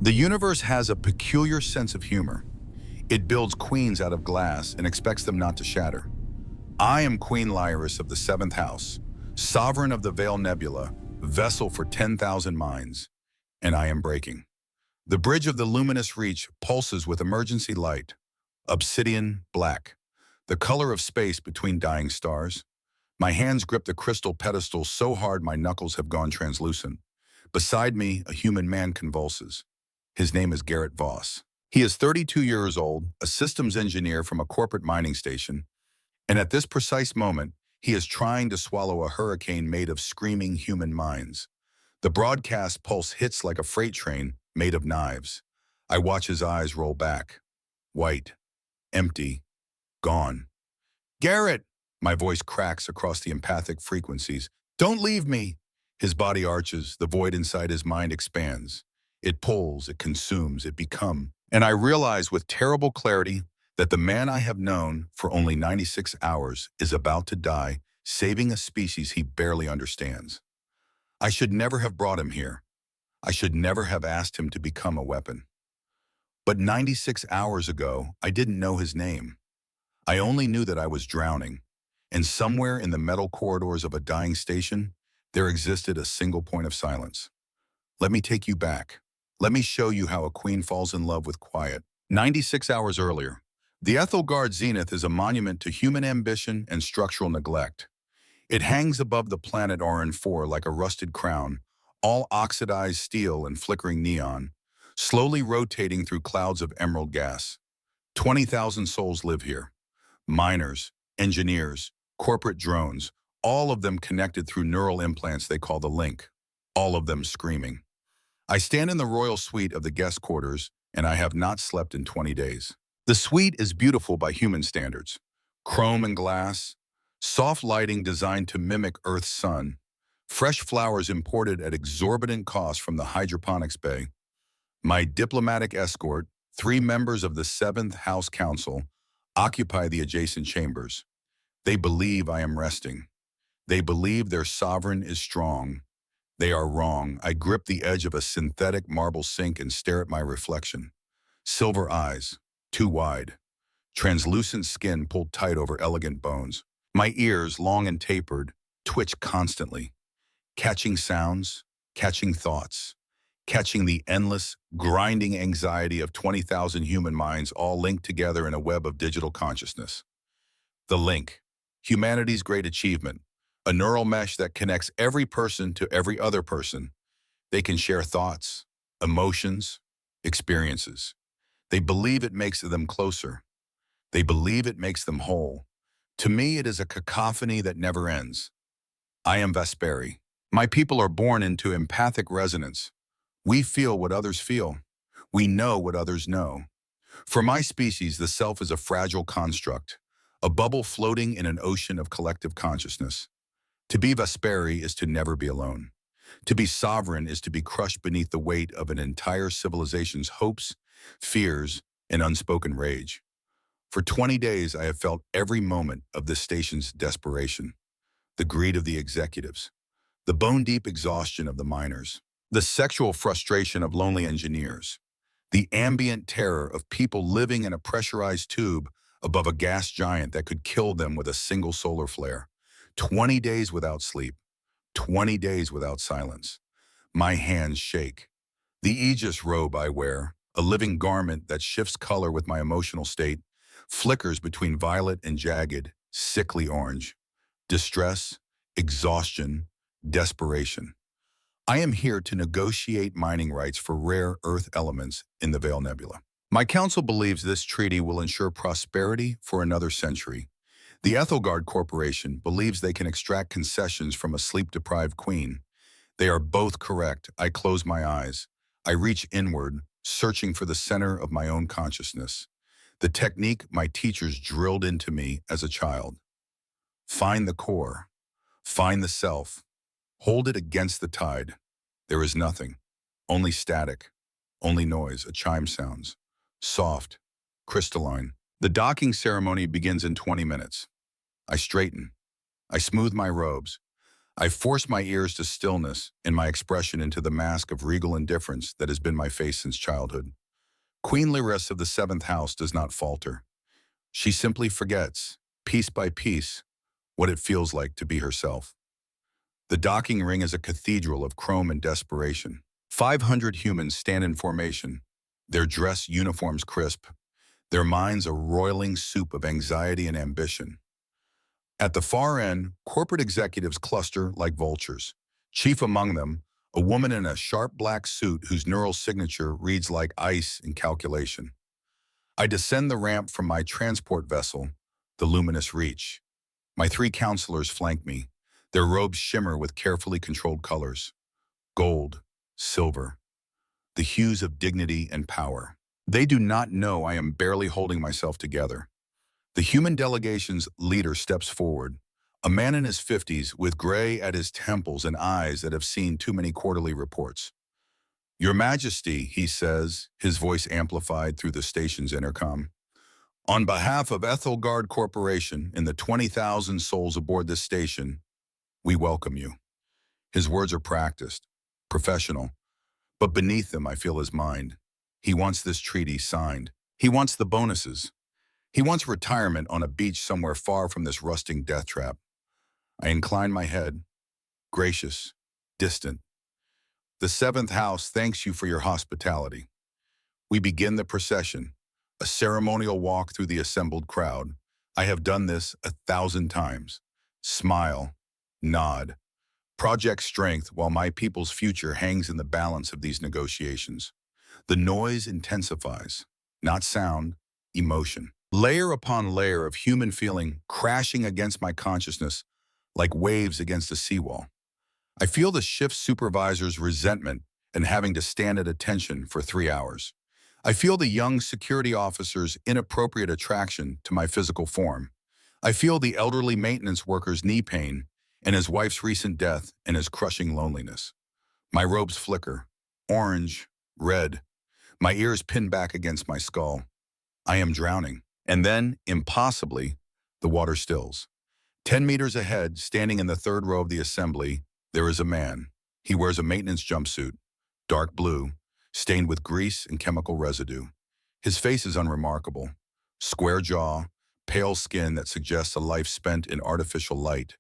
The universe has a peculiar sense of humor. It builds queens out of glass and expects them not to shatter. I am Queen Lyris of the seventh house, sovereign of the Veil Nebula, vessel for 10,000 minds, and I am breaking. The bridge of the luminous reach pulses with emergency light, obsidian black, the color of space between dying stars. My hands grip the crystal pedestal so hard my knuckles have gone translucent. Beside me, a human man convulses. His name is Garrett Voss. He is 32 years old, a systems engineer from a corporate mining station, and at this precise moment, he is trying to swallow a hurricane made of screaming human minds. The broadcast pulse hits like a freight train made of knives. I watch his eyes roll back. White, empty, gone. Garrett! My voice cracks across the empathic frequencies. Don't leave me! His body arches, the void inside his mind expands. It pulls, it consumes, it becomes. And I realize with terrible clarity that the man I have known for only 96 hours is about to die, saving a species he barely understands. I should never have brought him here. I should never have asked him to become a weapon. But 96 hours ago, I didn't know his name. I only knew that I was drowning, and somewhere in the metal corridors of a dying station, there existed a single point of silence. Let me take you back. Let me show you how a queen falls in love with quiet. 96 hours earlier, the Ethelgard Zenith is a monument to human ambition and structural neglect. It hangs above the planet Rn4 like a rusted crown, all oxidized steel and flickering neon, slowly rotating through clouds of emerald gas. 20,000 souls live here. Miners, engineers, corporate drones, all of them connected through neural implants they call the link, all of them screaming. I stand in the royal suite of the guest quarters, and I have not slept in 20 days. The suite is beautiful by human standards. Chrome and glass, soft lighting designed to mimic Earth's sun, fresh flowers imported at exorbitant cost from the hydroponics bay. My diplomatic escort, 3 members of the 7th House Council, occupy the adjacent chambers. They believe I am resting. They believe their sovereign is strong. They are wrong. I grip the edge of a synthetic marble sink and stare at my reflection. Silver eyes, too wide. Translucent skin pulled tight over elegant bones. My ears, long and tapered, twitch constantly. Catching sounds, catching thoughts, catching the endless, grinding anxiety of 20,000 human minds all linked together in a web of digital consciousness. The link, humanity's great achievement, a neural mesh that connects every person to every other person. They can share thoughts, emotions, experiences. They believe it makes them closer. They believe it makes them whole. To me, it is a cacophony that never ends. I am Vesperi. My people are born into empathic resonance. We feel what others feel. We know what others know. For my species, the self is a fragile construct, a bubble floating in an ocean of collective consciousness. To be Vesperi is to never be alone. To be sovereign is to be crushed beneath the weight of an entire civilization's hopes, fears, and unspoken rage. For 20 days, I have felt every moment of this station's desperation, the greed of the executives, the bone-deep exhaustion of the miners, the sexual frustration of lonely engineers, the ambient terror of people living in a pressurized tube above a gas giant that could kill them with a single solar flare. 20 days without sleep, 20 days without silence. My hands shake. The Aegis robe I wear, a living garment that shifts color with my emotional state, flickers between violet and jagged, sickly orange. Distress, exhaustion, desperation. I am here to negotiate mining rights for rare Earth elements in the Veil Nebula. My council believes this treaty will ensure prosperity for another century. The Ethelgard Corporation believes they can extract concessions from a sleep-deprived queen. They are both correct. I close my eyes. I reach inward, searching for the center of my own consciousness. The technique my teachers drilled into me as a child. Find the core. Find the self. Hold it against the tide. There is nothing. Only static. Only noise. A chime sounds. Soft. Crystalline. The docking ceremony begins in 20 minutes. I straighten. I smooth my robes. I force my ears to stillness and my expression into the mask of regal indifference that has been my face since childhood. Queen Lyris of the seventh house does not falter. She simply forgets, piece by piece, what it feels like to be herself. The docking ring is a cathedral of chrome and desperation. 500 humans stand in formation, their dress uniforms crisp, their minds a roiling soup of anxiety and ambition. At the far end, corporate executives cluster like vultures. Chief among them, a woman in a sharp black suit whose neural signature reads like ice in calculation. I descend the ramp from my transport vessel, the luminous reach. My three counselors flank me. Their robes shimmer with carefully controlled colors. Gold, silver, the hues of dignity and power. They do not know I am barely holding myself together. The human delegation's leader steps forward, a man in his 50s with gray at his temples and eyes that have seen too many quarterly reports. Your Majesty, he says, his voice amplified through the station's intercom. On behalf of Ethelgard Corporation and the 20,000 souls aboard this station, we welcome you. His words are practiced, professional, but beneath them I feel his mind. He wants this treaty signed. He wants the bonuses. He wants retirement on a beach somewhere far from this rusting death trap. I incline my head, gracious, distant. The seventh house thanks you for your hospitality. We begin the procession, a ceremonial walk through the assembled crowd. I have done this 1,000 times. Smile, nod, project strength while my people's future hangs in the balance of these negotiations. The noise intensifies, not sound, emotion. Layer upon layer of human feeling crashing against my consciousness like waves against a seawall. I feel the shift supervisor's resentment and having to stand at attention for 3 hours. I feel the young security officer's inappropriate attraction to my physical form. I feel the elderly maintenance worker's knee pain and his wife's recent death and his crushing loneliness. My robes flicker, orange, red. My ears pin back against my skull. I am drowning. And then, impossibly, the water stills. 10 meters ahead, standing in the third row of the assembly, there is a man. He wears a maintenance jumpsuit, dark blue, stained with grease and chemical residue. His face is unremarkable. Square jaw, pale skin that suggests a life spent in artificial light.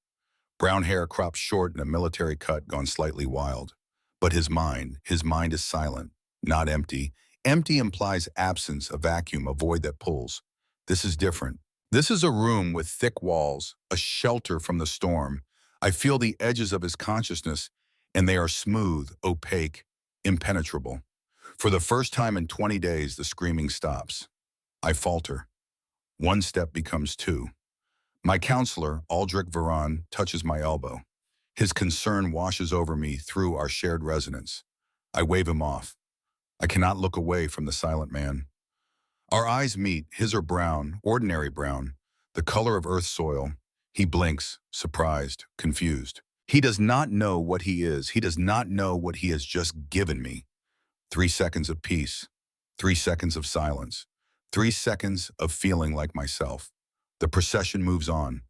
Brown hair cropped short in a military cut gone slightly wild. But his mind is silent, not empty. Empty implies absence, a vacuum, a void that pulls. This is different. This is a room with thick walls, a shelter from the storm. I feel the edges of his consciousness, and they are smooth, opaque, impenetrable. For the first time in 20 days, the screaming stops. I falter. One step becomes two. My counselor, Aldrich Veron, touches my elbow. His concern washes over me through our shared resonance. I wave him off. I cannot look away from the silent man. Our eyes meet, his are brown, ordinary brown, the color of earth's soil. He blinks, surprised, confused. He does not know what he is. He does not know what he has just given me. 3 seconds of peace, 3 seconds of silence, 3 seconds of feeling like myself. The procession moves on.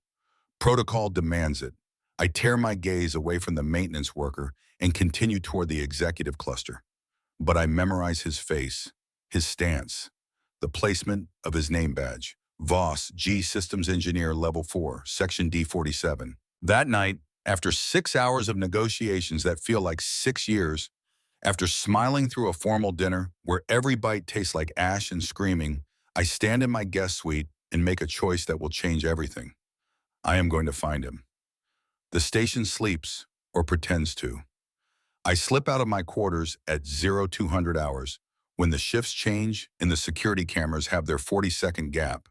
Protocol demands it. I tear my gaze away from the maintenance worker and continue toward the executive cluster. But I memorize his face, his stance, the placement of his name badge. Voss, G Systems Engineer Level 4, Section D47. That night, after 6 hours of negotiations that feel like 6 years, after smiling through a formal dinner where every bite tastes like ash and screaming, I stand in my guest suite and make a choice that will change everything. I am going to find him. The station sleeps, or pretends to. I slip out of my quarters at 0200 hours, when the shifts change and the security cameras have their 40-second gap.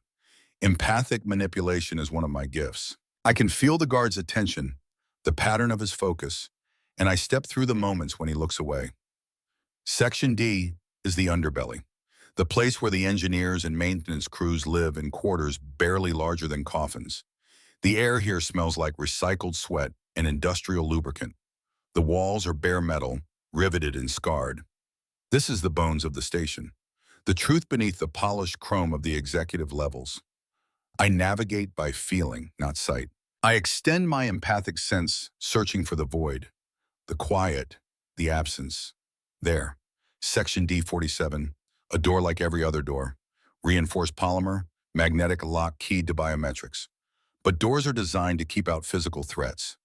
Empathic manipulation is one of my gifts. I can feel the guard's attention, the pattern of his focus, and I step through the moments when he looks away. Section D is the underbelly, the place where the engineers and maintenance crews live in quarters barely larger than coffins. The air here smells like recycled sweat and industrial lubricant. The walls are bare metal, riveted and scarred. This is the bones of the station, the truth beneath the polished chrome of the executive levels. I navigate by feeling, not sight. I extend my empathic sense, searching for the void, the quiet, the absence. There, Section D47, a door like every other door. Reinforced polymer, magnetic lock keyed to biometrics. But doors are designed to keep out physical threats.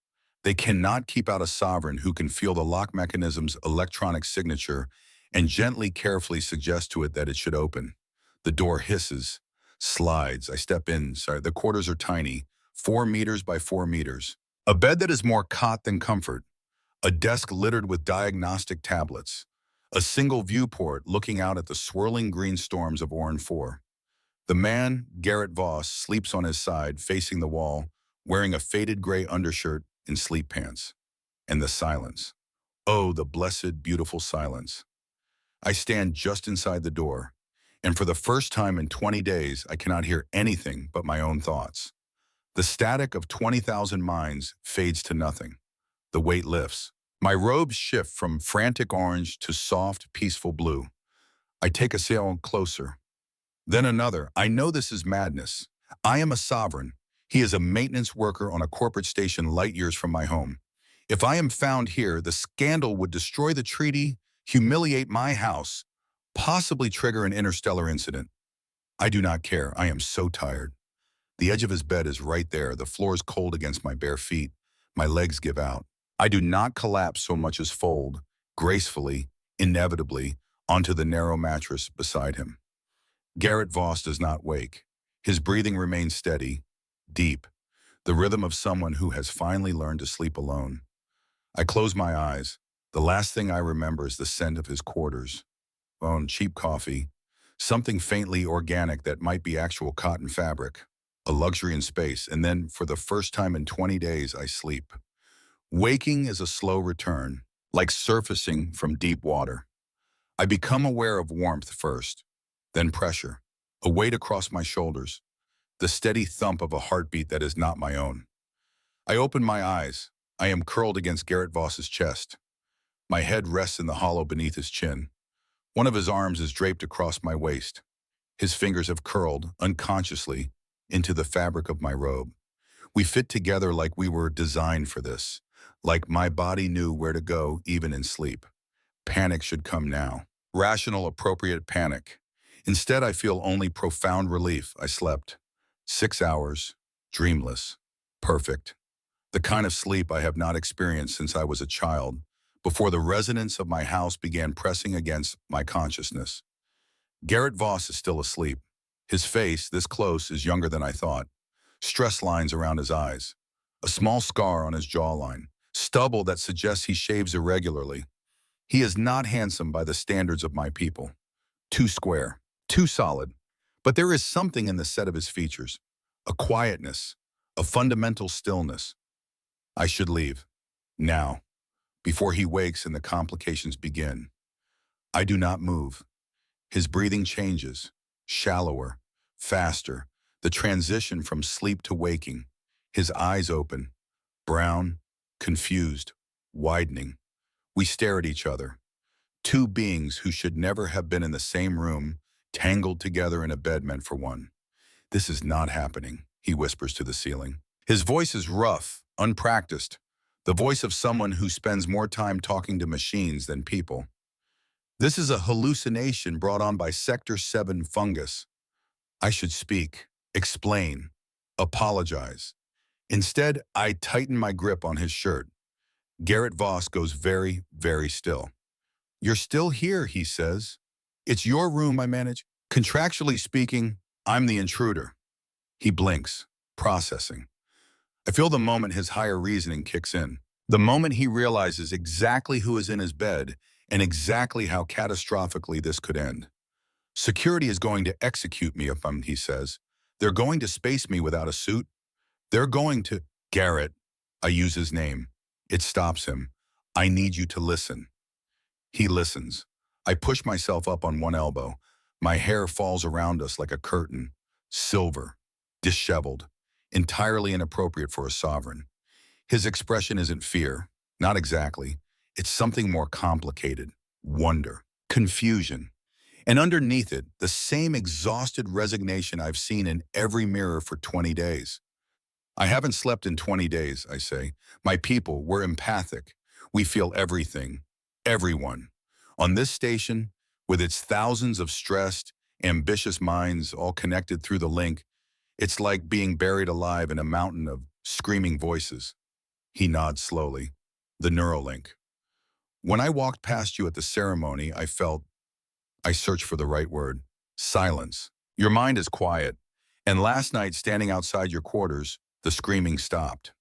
They cannot keep out a sovereign who can feel the lock mechanism's electronic signature and gently, carefully suggest to it that it should open. The door hisses, slides. I step in. The quarters are tiny, 4 meters by 4 meters. A bed that is more cot than comfort. A desk littered with diagnostic tablets. A single viewport looking out at the swirling green storms of Oran 4. The man, Garrett Voss, sleeps on his side, facing the wall, wearing a faded gray undershirt and sleep pants. And the silence. Oh, the blessed, beautiful silence. I stand just inside the door, and for the first time in 20 days, I cannot hear anything but my own thoughts. The static of 20,000 minds fades to nothing. The weight lifts. My robes shift from frantic orange to soft, peaceful blue. I take a step closer. Then another. I know this is madness. I am a sovereign. He is a maintenance worker on a corporate station light years from my home. If I am found here, the scandal would destroy the treaty, humiliate my house, possibly trigger an interstellar incident. I do not care. I am so tired. The edge of his bed is right there. The floor is cold against my bare feet. My legs give out. I do not collapse so much as fold, gracefully, inevitably, onto the narrow mattress beside him. Garrett Voss does not wake. His breathing remains steady, deep, the rhythm of someone who has finally learned to sleep alone. I close my eyes. The last thing I remember is the scent of his quarters. Cheap coffee, something faintly organic that might be actual cotton fabric, a luxury in space, and then, for the first time in 20 days, I sleep. Waking is a slow return, like surfacing from deep water. I become aware of warmth first, then pressure, a weight across my shoulders, the steady thump of a heartbeat that is not my own. I open my eyes. I am curled against Garrett Voss's chest. My head rests in the hollow beneath his chin. One of his arms is draped across my waist. His fingers have curled, unconsciously, into the fabric of my robe. We fit together like we were designed for this, like my body knew where to go even in sleep. Panic should come now. Rational, appropriate panic. Instead, I feel only profound relief. I slept. 6 hours, dreamless, perfect. The kind of sleep I have not experienced since I was a child, before the resonance of my house began pressing against my consciousness. Garrett Voss is still asleep. His face, this close, is younger than I thought. Stress lines around his eyes. A small scar on his jawline. Stubble that suggests he shaves irregularly. He is not handsome by the standards of my people. Too square, too solid. But there is something in the set of his features. A quietness, a fundamental stillness. I should leave. Now. Before he wakes and the complications begin. I do not move. His breathing changes, shallower, faster, the transition from sleep to waking. His eyes open, brown, confused, widening. We stare at each other. Two beings who should never have been in the same room, tangled together in a bed meant for one. This is not happening, he whispers to the ceiling. His voice is rough, unpracticed. The voice of someone who spends more time talking to machines than people. This is a hallucination brought on by Sector 7 fungus. I should speak, explain, apologize. Instead, I tighten my grip on his shirt. Garrett Voss goes very, very still. You're still here, he says. It's your room, I manage. Contractually speaking, I'm the intruder. He blinks, processing. I feel the moment his higher reasoning kicks in. The moment he realizes exactly who is in his bed and exactly how catastrophically this could end. Security is going to execute me if he says. They're going to space me without a suit. They're going to... Garrett. I use his name. It stops him. I need you to listen. He listens. I push myself up on one elbow. My hair falls around us like a curtain. Silver. Disheveled. Entirely inappropriate for a sovereign. His expression isn't fear. Not exactly. It's something more complicated. Wonder. Confusion. And underneath it, the same exhausted resignation I've seen in every mirror for 20 days. I haven't slept in 20 days, I say. My people, we're empathic. We feel everything. Everyone. On this station, with its thousands of stressed, ambitious minds all connected through the link, it's like being buried alive in a mountain of screaming voices. He nods slowly. The Neuralink. When I walked past you at the ceremony, I searched for the right word. Silence. Your mind is quiet. And last night, standing outside your quarters, the screaming stopped.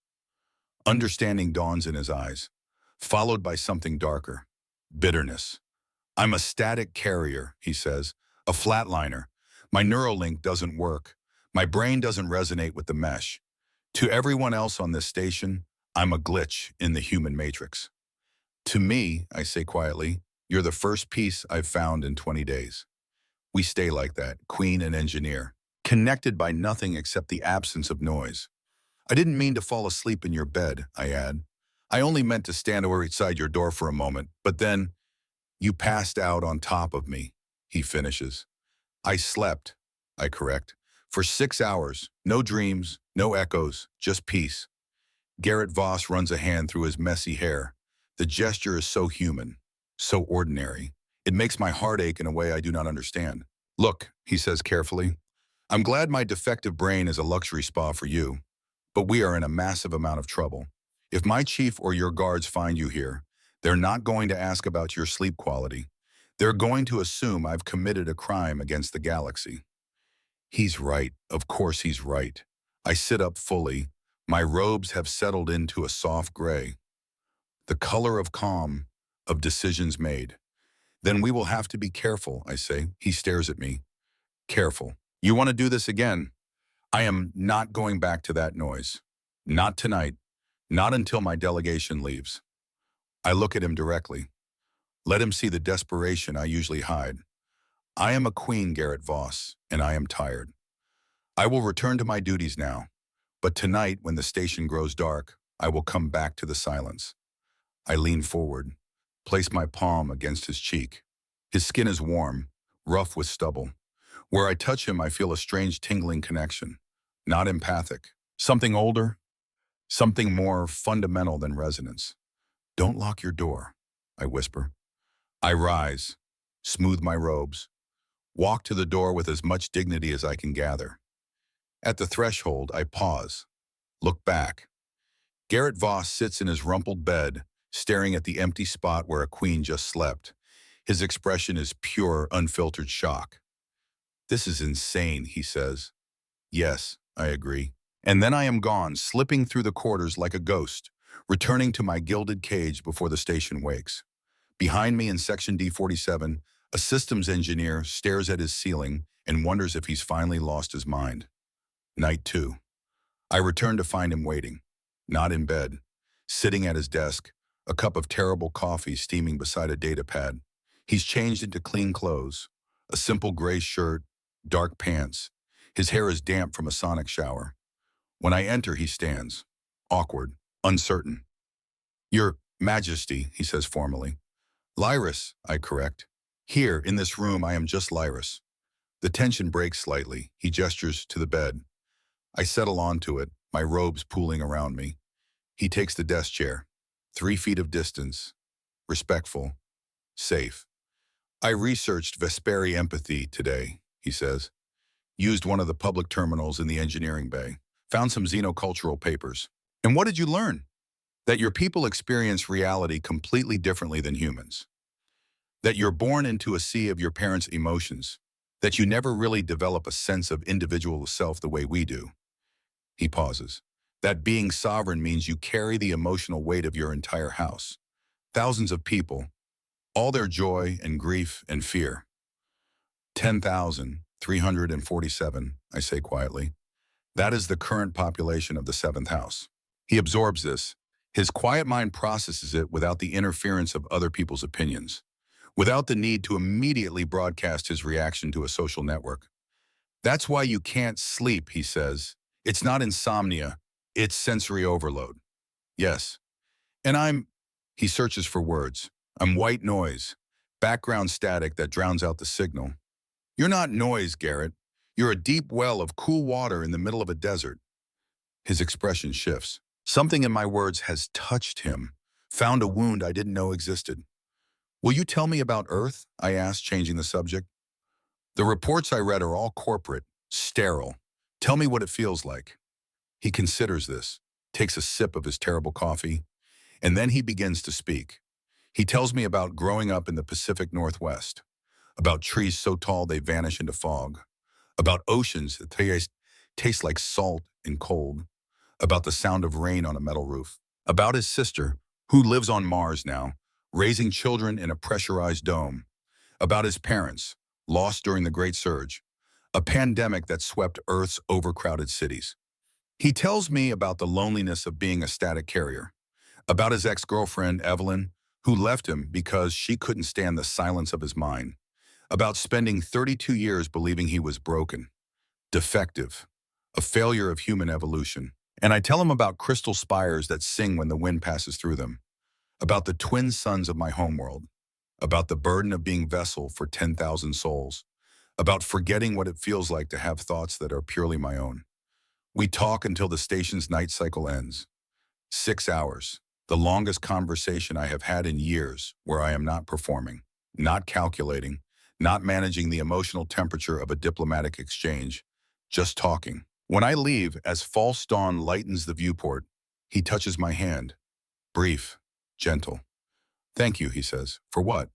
Understanding dawns in his eyes, followed by something darker. Bitterness. I'm a static carrier, he says. A flatliner. My Neuralink doesn't work. My brain doesn't resonate with the mesh. To everyone else on this station, I'm a glitch in the human matrix. To me, I say quietly, you're the first piece I've found in 20 days. We stay like that, queen and engineer, connected by nothing except the absence of noise. I didn't mean to fall asleep in your bed, I add. I only meant to stand outside your door for a moment, but then you passed out on top of me, he finishes. I slept, I correct, for 6 hours, no dreams, no echoes, just peace. Garrett Voss runs a hand through his messy hair. The gesture is so human, so ordinary. It makes my heart ache in a way I do not understand. Look, he says carefully, I'm glad my defective brain is a luxury spa for you, but we are in a massive amount of trouble. If my chief or your guards find you here, they're not going to ask about your sleep quality. They're going to assume I've committed a crime against the galaxy. He's right. Of course he's right. I sit up fully. My robes have settled into a soft gray. The color of calm, of decisions made. Then we will have to be careful, I say. He stares at me. Careful. You want to do this again? I am not going back to that noise. Not tonight. Not until my delegation leaves. I look at him directly. Let him see the desperation I usually hide. I am a queen, Garrett Voss, and I am tired. I will return to my duties now, but tonight, when the station grows dark, I will come back to the silence. I lean forward, place my palm against his cheek. His skin is warm, rough with stubble. Where I touch him, I feel a strange tingling connection. Not empathic. Something older, something more fundamental than resonance. Don't lock your door, I whisper. I rise, smooth my robes, walk to the door with as much dignity as I can gather. At the threshold, I pause, look back. Garrett Voss sits in his rumpled bed, staring at the empty spot where a queen just slept. His expression is pure, unfiltered shock. This is insane, he says. Yes, I agree. And then I am gone, slipping through the quarters like a ghost, returning to my gilded cage before the station wakes. Behind me in section D47, a systems engineer stares at his ceiling and wonders if he's finally lost his mind. Night 2. I return to find him waiting, not in bed, sitting at his desk, a cup of terrible coffee steaming beside a data pad. He's changed into clean clothes, a simple gray shirt, dark pants. His hair is damp from a sonic shower. When I enter, he stands, awkward, uncertain. Your Majesty, he says formally. Lyris, I correct. Here, in this room, I am just Lyris. The tension breaks slightly. He gestures to the bed. I settle onto it, my robes pooling around me. He takes the desk chair. 3 feet of distance. Respectful. Safe. I researched Vesperi empathy today, he says. Used one of the public terminals in the engineering bay. Found some xenocultural papers. And what did you learn? That your people experience reality completely differently than humans. That you're born into a sea of your parents' emotions. That you never really develop a sense of individual self the way we do. He pauses. That being sovereign means you carry the emotional weight of your entire house. Thousands of people, all their joy and grief and fear. 10,347, I say quietly. That is the current population of the 7th house. He absorbs this. His quiet mind processes it without the interference of other people's opinions, without the need to immediately broadcast his reaction to a social network. That's why you can't sleep, he says. It's not insomnia, it's sensory overload. Yes. And he searches for words. I'm white noise, background static that drowns out the signal. You're not noise, Garrett. You're a deep well of cool water in the middle of a desert. His expression shifts. Something in my words has touched him, found a wound I didn't know existed. Will you tell me about Earth? I asked, changing the subject. The reports I read are all corporate, sterile. Tell me what it feels like. He considers this, takes a sip of his terrible coffee, and then he begins to speak. He tells me about growing up in the Pacific Northwest, about trees so tall they vanish into fog, about oceans that taste like salt and cold, about the sound of rain on a metal roof, about his sister, who lives on Mars now, raising children in a pressurized dome, about his parents, lost during the Great Surge, a pandemic that swept Earth's overcrowded cities. He tells me about the loneliness of being a static carrier, about his ex-girlfriend, Evelyn, who left him because she couldn't stand the silence of his mind, about spending 32 years believing he was broken, defective, a failure of human evolution. And I tell him about crystal spires that sing when the wind passes through them, about the twin suns of my homeworld, about the burden of being vessel for 10,000 souls, about forgetting what it feels like to have thoughts that are purely my own. We talk until the station's night cycle ends. 6 hours, the longest conversation I have had in years, where I am not performing, not calculating, not managing the emotional temperature of a diplomatic exchange, just talking. When I leave, as false dawn lightens the viewport, he touches my hand. Brief, gentle. Thank you, he says. For what?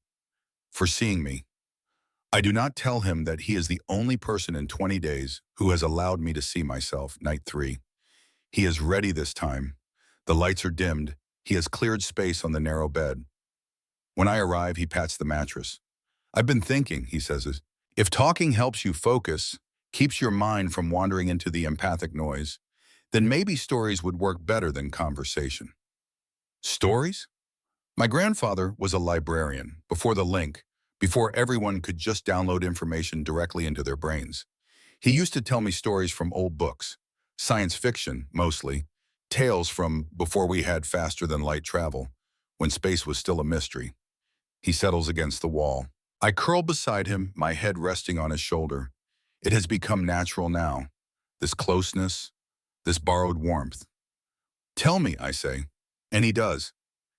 For seeing me. I do not tell him that he is the only person in 20 days who has allowed me to see myself, night 3. He is ready this time. The lights are dimmed. He has cleared space on the narrow bed. When I arrive, he pats the mattress. I've been thinking, he says, if talking helps you focus, keeps your mind from wandering into the empathic noise, then maybe stories would work better than conversation. Stories? My grandfather was a librarian before the link, before everyone could just download information directly into their brains. He used to tell me stories from old books, science fiction mostly, tales from before we had faster-than-light travel, when space was still a mystery. He settles against the wall. I curl beside him, my head resting on his shoulder. It has become natural now, this closeness, this borrowed warmth. Tell me, I say, and he does.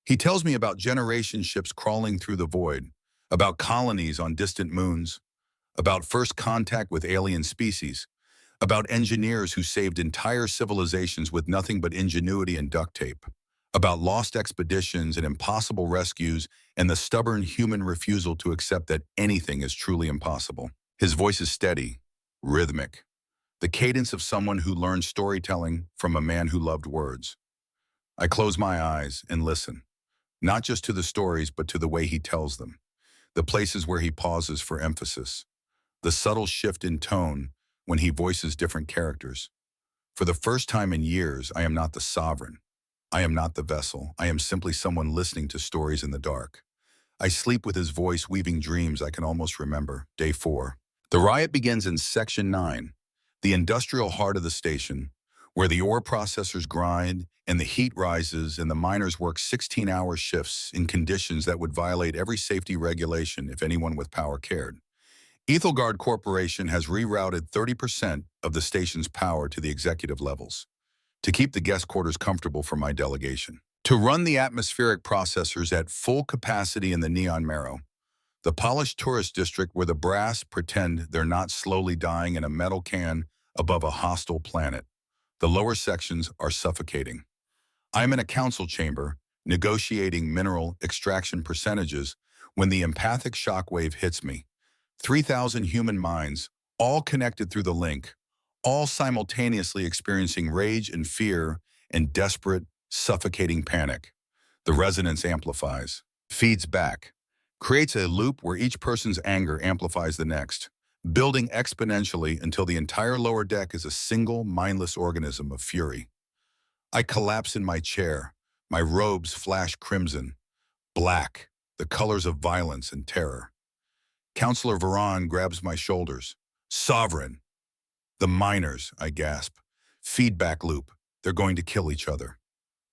He tells me about generation ships crawling through the void, about colonies on distant moons, about first contact with alien species, about engineers who saved entire civilizations with nothing but ingenuity and duct tape, about lost expeditions and impossible rescues and the stubborn human refusal to accept that anything is truly impossible. His voice is steady, rhythmic, the cadence of someone who learned storytelling from a man who loved words. I close my eyes and listen, not just to the stories but to the way he tells them, the places where he pauses for emphasis, the subtle shift in tone when he voices different characters. For the first time in years, I am not the sovereign. I am not the vessel. I am simply someone listening to stories in the dark. I sleep with his voice weaving dreams I can almost remember. Day 4. The riot begins in Section 9, the industrial heart of the station, where the ore processors grind and the heat rises and the miners work 16-hour shifts in conditions that would violate every safety regulation if anyone with power cared. Ethelgard Corporation has rerouted 30% of the station's power to the executive levels to keep the guest quarters comfortable for my delegation, to run the atmospheric processors at full capacity in the Neon Marrow, the polished tourist district where the brass pretend they're not slowly dying in a metal can above a hostile planet. The lower sections are suffocating. I'm in a council chamber negotiating mineral extraction percentages when the empathic shockwave hits me. 3,000 human minds, all connected through the link, all simultaneously experiencing rage and fear and desperate, suffocating panic. The resonance amplifies, feeds back, creates a loop where each person's anger amplifies the next, building exponentially until the entire lower deck is a single, mindless organism of fury. I collapse in my chair, my robes flash crimson, black, the colors of violence and terror. Counselor Varan grabs my shoulders. Sovereign! The miners, I gasp. Feedback loop. They're going to kill each other.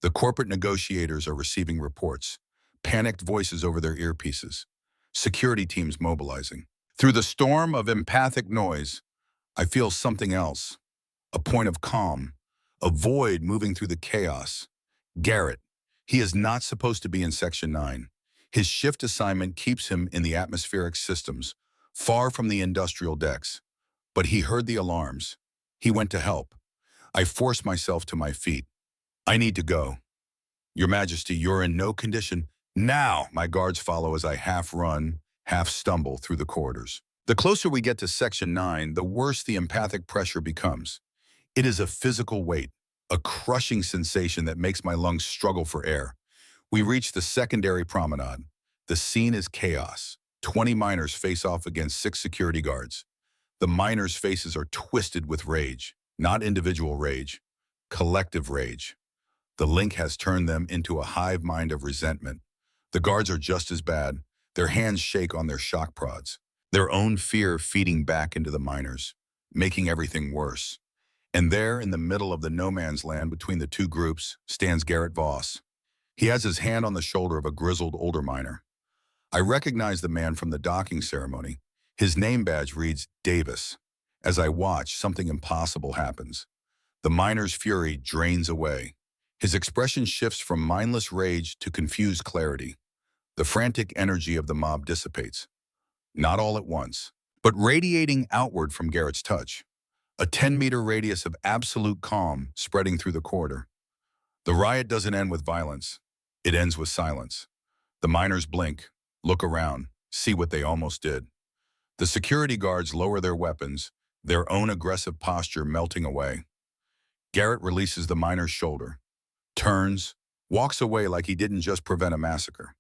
The corporate negotiators are receiving reports. Panicked voices over their earpieces. Security teams mobilizing. Through the storm of empathic noise, I feel something else. A point of calm. a void moving through the chaos. Garrett. He is not supposed to be in Section 9. His shift assignment keeps him in the atmospheric systems, far from the industrial decks. But he heard the alarms. He went to help. I forced myself to my feet. I need to go. Your Majesty, you're in no condition. Now, my guards follow as I half run, half stumble through the corridors. The closer we get to Section 9, the worse the empathic pressure becomes. It is a physical weight, a crushing sensation that makes my lungs struggle for air. We reach the secondary promenade. The scene is chaos. 20 miners face off against 6 security guards. The miners' faces are twisted with rage, not individual rage, collective rage. The link has turned them into a hive mind of resentment. The guards are just as bad. Their hands shake on their shock prods, their own fear feeding back into the miners, making everything worse. And there, in the middle of the no-man's land between the two groups, stands Garrett Voss. He has his hand on the shoulder of a grizzled older miner. I recognize the man from the docking ceremony. His name badge reads Davis. As I watch, something impossible happens. The miner's fury drains away. His expression shifts from mindless rage to confused clarity. The frantic energy of the mob dissipates. Not all at once, but radiating outward from Garrett's touch. A 10-meter radius of absolute calm spreading through the corridor. The riot doesn't end with violence. It ends with silence. The miners blink, look around, see what they almost did. The security guards lower their weapons, their own aggressive posture melting away. Garrett releases the miner's shoulder, turns, walks away like he didn't just prevent a massacre.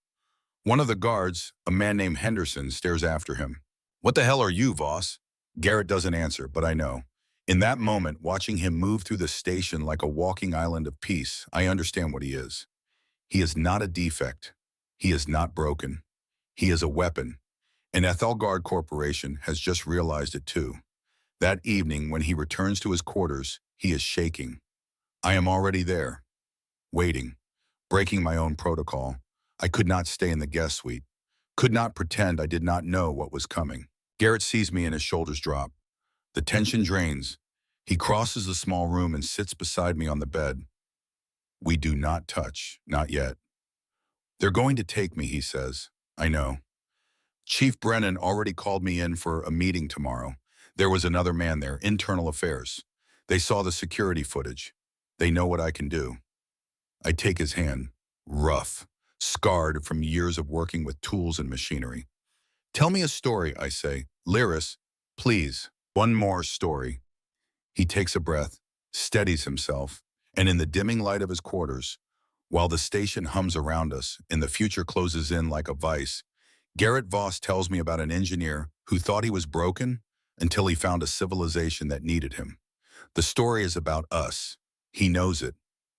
One of the guards, a man named Henderson, stares after him. "What the hell are you, Voss?" Garrett doesn't answer, but I know. In that moment, watching him move through the station like a walking island of peace, I understand what he is. He is not a defect. He is not broken. He is a weapon. And Ethelgard Corporation has just realized it too. That evening, when he returns to his quarters, he is shaking. I am already there, waiting, breaking my own protocol. I could not stay in the guest suite, could not pretend I did not know what was coming. Garrett sees me and his shoulders drop. The tension drains. He crosses the small room and sits beside me on the bed. We do not touch, not yet. "They're going to take me," he says. I know. Chief Brennan already called me in for a meeting tomorrow. There was another man there, internal affairs. They saw the security footage. They know what I can do. I take his hand, rough, scarred from years of working with tools and machinery. "Tell me a story," I say. "Lyris, please, one more story." He takes a breath, steadies himself, and in the dimming light of his quarters, while the station hums around us and the future closes in like a vice, Garrett Voss tells me about an engineer who thought he was broken until he found a civilization that needed him. The story is about us. He knows it.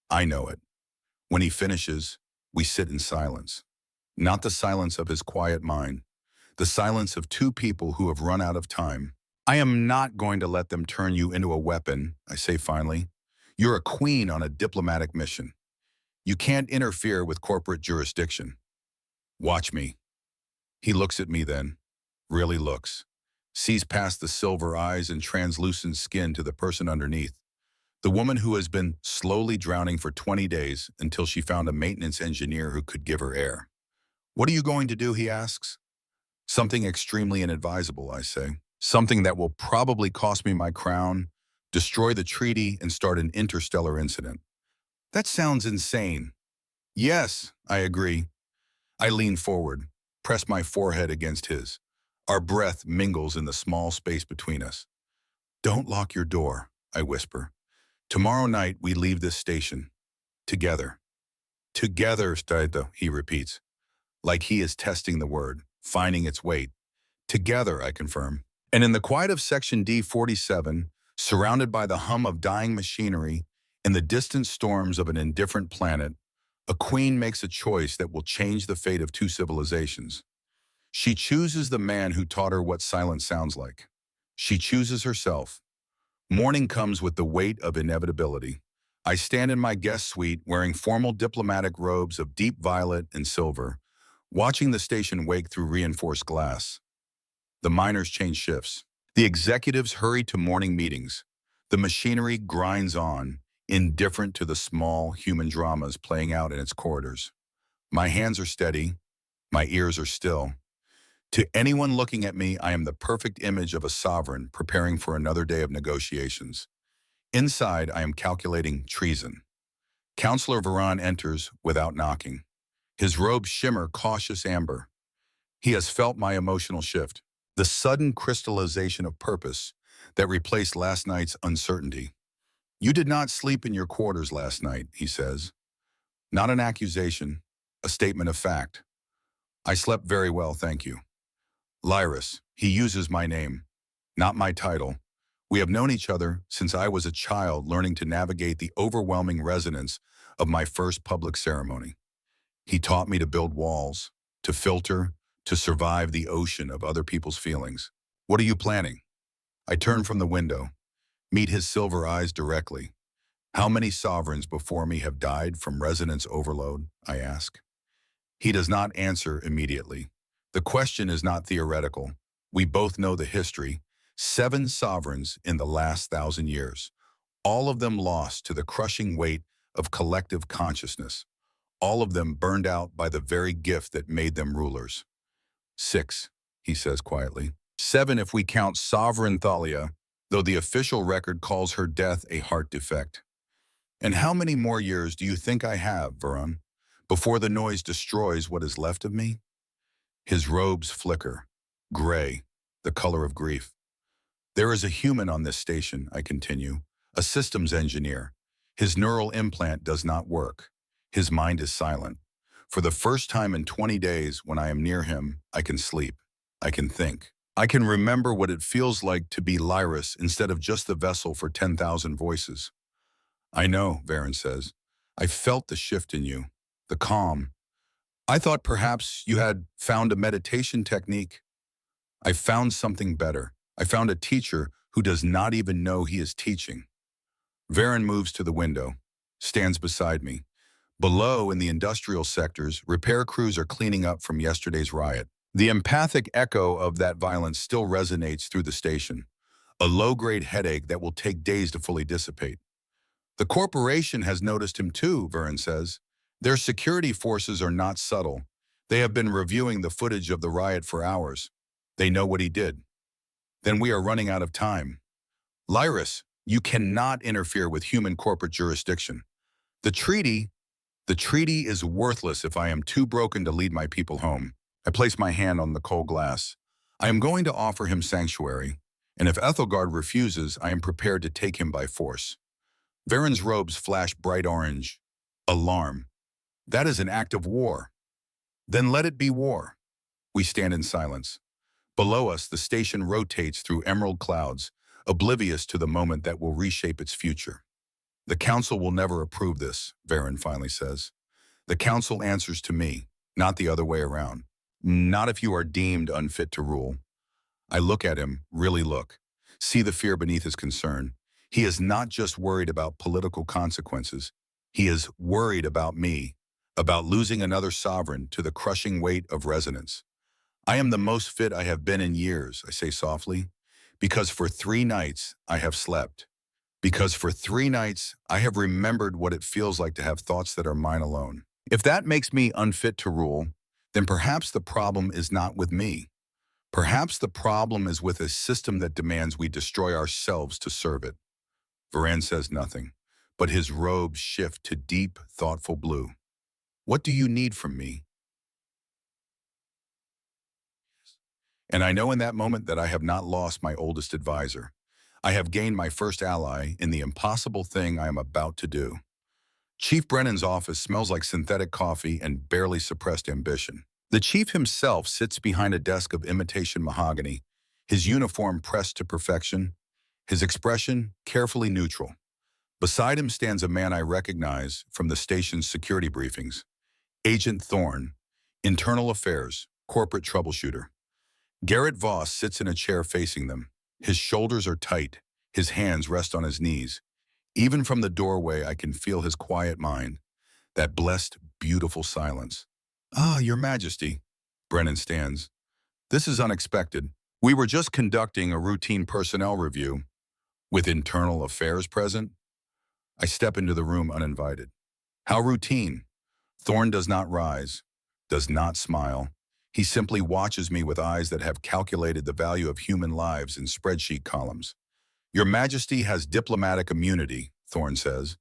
I know it. When he finishes, we sit in silence. Not the silence of his quiet mind, the silence of two people who have run out of time. "I am not going to let them turn you into a weapon," I say finally. "You're a queen on a diplomatic mission. You can't interfere with corporate jurisdiction. Watch me." He looks at me then, really looks, sees past the silver eyes and translucent skin to the person underneath, the woman who has been slowly drowning for 20 days until she found a maintenance engineer who could give her air. "What are you going to do?" he asks. "Something extremely inadvisable," I say. "Something that will probably cost me my crown, destroy the treaty, and start an interstellar incident." "That sounds insane." "Yes," I agree. I lean forward, press my forehead against his. Our breath mingles in the small space between us. "Don't lock your door," I whisper. "Tomorrow night we leave this station. Together." "Together, Staito," he repeats, like he is testing the word, finding its weight. "Together," I confirm. And in the quiet of Section D-47, surrounded by the hum of dying machinery and the distant storms of an indifferent planet, a queen makes a choice that will change the fate of two civilizations. She chooses the man who taught her what silence sounds like. She chooses herself. Morning comes with the weight of inevitability. I stand in my guest suite wearing formal diplomatic robes of deep violet and silver, watching the station wake through reinforced glass. The miners change shifts. The executives hurry to morning meetings. The machinery grinds on, indifferent to the small human dramas playing out in its corridors. My hands are steady, my ears are still. To anyone looking at me, I am the perfect image of a sovereign preparing for another day of negotiations. Inside, I am calculating treason. Counselor Varan enters without knocking. His robes shimmer cautious amber. He has felt my emotional shift, the sudden crystallization of purpose that replaced last night's uncertainty. You did not sleep in your quarters last night, he says. Not an accusation, a statement of fact. I slept very well, thank you. Lyris, he uses my name, not my title. We have known each other since I was a child learning to navigate the overwhelming resonance of my first public ceremony. He taught me to build walls, to filter, to survive the ocean of other people's feelings. What are you planning? I turn from the window, meet his silver eyes directly. How many sovereigns before me have died from resonance overload? I ask. He does not answer immediately. The question is not theoretical. We both know the history. 7 sovereigns in the last 1,000 years, all of them lost to the crushing weight of collective consciousness, all of them burned out by the very gift that made them rulers. 6, he says quietly. 7 if we count sovereign Thalia, though the official record calls her death a heart defect. And how many more years do you think I have, Varun, before the noise destroys what is left of me? His robes flicker, gray, the color of grief. There is a human on this station, I continue, a systems engineer. His neural implant does not work. His mind is silent. For the first time in 20 days, when I am near him, I can sleep. I can think. I can remember what it feels like to be Lyris instead of just the vessel for 10,000 voices. I know, Varen says. I felt the shift in you, the calm. I thought perhaps you had found a meditation technique. I found something better. I found a teacher who does not even know he is teaching. Varen moves to the window, stands beside me. Below, in the industrial sectors, repair crews are cleaning up from yesterday's riot. The empathic echo of that violence still resonates through the station, a low-grade headache that will take days to fully dissipate. The corporation has noticed him too, Varen says. Their security forces are not subtle. They have been reviewing the footage of the riot for hours. They know what he did. Then we are running out of time. Lyris, you cannot interfere with human corporate jurisdiction. The treaty is worthless if I am too broken to lead my people home. I place my hand on the cold glass. I am going to offer him sanctuary, and if Ethelgard refuses, I am prepared to take him by force. Varen's robes flash bright orange. Alarm. That is an act of war. Then let it be war. We stand in silence. Below us, the station rotates through emerald clouds, oblivious to the moment that will reshape its future. The council will never approve this, Varen finally says. The council answers to me, not the other way around. Not if you are deemed unfit to rule. I look at him, really look. See the fear beneath his concern. He is not just worried about political consequences. He is worried about me, about losing another sovereign to the crushing weight of resonance. I am the most fit I have been in years, I say softly, because for 3 nights I have slept. Because for 3 nights I have remembered what it feels like to have thoughts that are mine alone. If that makes me unfit to rule, then perhaps the problem is not with me. Perhaps the problem is with a system that demands we destroy ourselves to serve it. Varan says nothing, but his robes shift to deep, thoughtful blue. What do you need from me? And I know in that moment that I have not lost my oldest advisor. I have gained my first ally in the impossible thing I am about to do. Chief Brennan's office smells like synthetic coffee and barely suppressed ambition. The chief himself sits behind a desk of imitation mahogany, his uniform pressed to perfection, his expression carefully neutral. Beside him stands a man I recognize from the station's security briefings, Agent Thorne, Internal Affairs, corporate troubleshooter. Garrett Voss sits in a chair facing them. His shoulders are tight, his hands rest on his knees. Even from the doorway, I can feel his quiet mind, that blessed, beautiful silence. Ah, Your Majesty, Brennan stands. This is unexpected. We were just conducting a routine personnel review with Internal Affairs present. I step into the room uninvited. How routine. Thorn does not rise, does not smile. He simply watches me with eyes that have calculated the value of human lives in spreadsheet columns. Your Majesty has diplomatic immunity, Thorn says,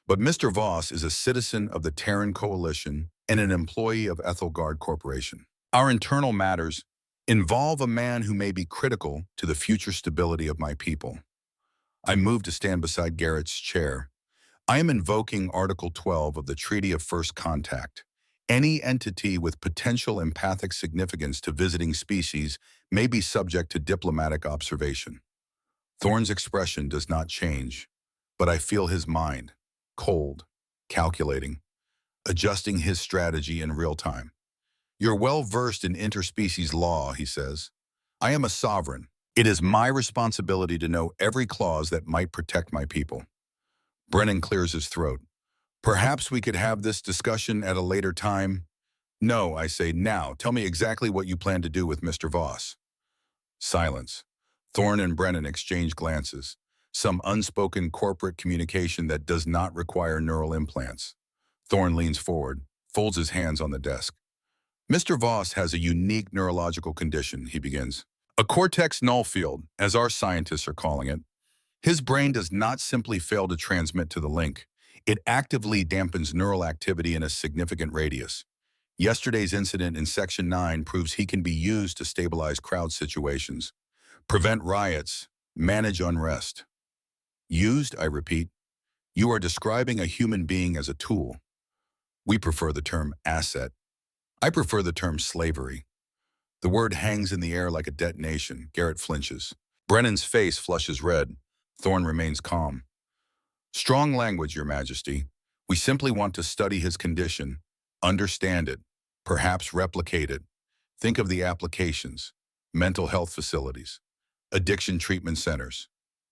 but Mr. Voss is a citizen of the Terran Coalition and an employee of Ethelgard Corporation. Our internal matters involve a man who may be critical to the future stability of my people. I move to stand beside Garrett's chair. I am invoking Article 12 of the Treaty of First Contact. Any entity with potential empathic significance to visiting species may be subject to diplomatic observation. Thorn's expression does not change, but I feel his mind, cold, calculating, adjusting his strategy in real time. You're well versed in interspecies law, he says. I am a sovereign. It is my responsibility to know every clause that might protect my people. Brennan clears his throat. Perhaps we could have this discussion at a later time. No, I say now. Tell me exactly what you plan to do with Mr. Voss. Silence. Thorn and Brennan exchange glances. Some unspoken corporate communication that does not require neural implants. Thorn leans forward, folds his hands on the desk. Mr. Voss has a unique neurological condition, he begins. A cortex null field, as our scientists are calling it. His brain does not simply fail to transmit to the link. It actively dampens neural activity in a significant radius. Yesterday's incident in Section 9 proves he can be used to stabilize crowd situations, prevent riots, manage unrest. Used, I repeat. You are describing a human being as a tool. We prefer the term asset. I prefer the term slavery. The word hangs in the air like a detonation. Garrett flinches. Brennan's face flushes red. Thorn remains calm. Strong language, Your Majesty. We simply want to study his condition, understand it, perhaps replicate it. Think of the applications, mental health facilities, addiction treatment centers,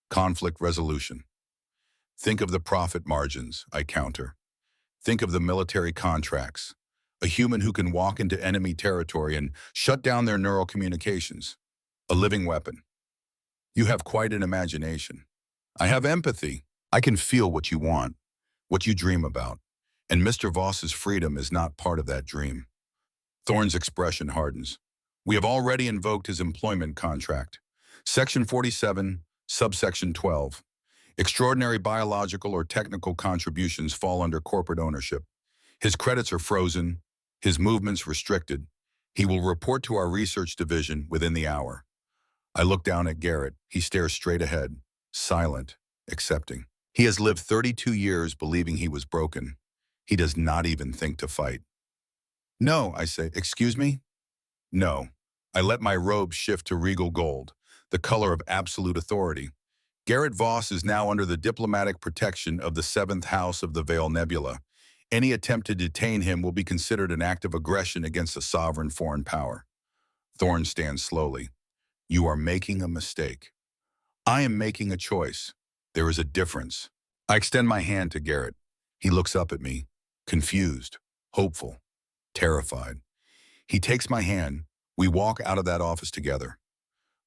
conflict resolution. Think of the profit margins, I counter. Think of the military contracts, a human who can walk into enemy territory and shut down their neural communications, a living weapon. You have quite an imagination. I have empathy. I can feel what you want, what you dream about, and Mr. Voss's freedom is not part of that dream. Thorn's expression hardens. We have already invoked his employment contract. Section 47, subsection 12. Extraordinary biological or technical contributions fall under corporate ownership. His credits are frozen, his movements restricted. He will report to our research division within the hour. I look down at Garrett. He stares straight ahead, silent, accepting. He has lived 32 years believing he was broken. He does not even think to fight. No, I say. Excuse me? No. I let my robe shift to regal gold, the color of absolute authority. Garrett Voss is now under the diplomatic protection of the 7th House of the Veil Nebula. Any attempt to detain him will be considered an act of aggression against a sovereign foreign power. Thorn stands slowly. You are making a mistake. I am making a choice. There is a difference. I extend my hand to Garrett. He looks up at me, confused, hopeful, terrified. He takes my hand. We walk out of that office together.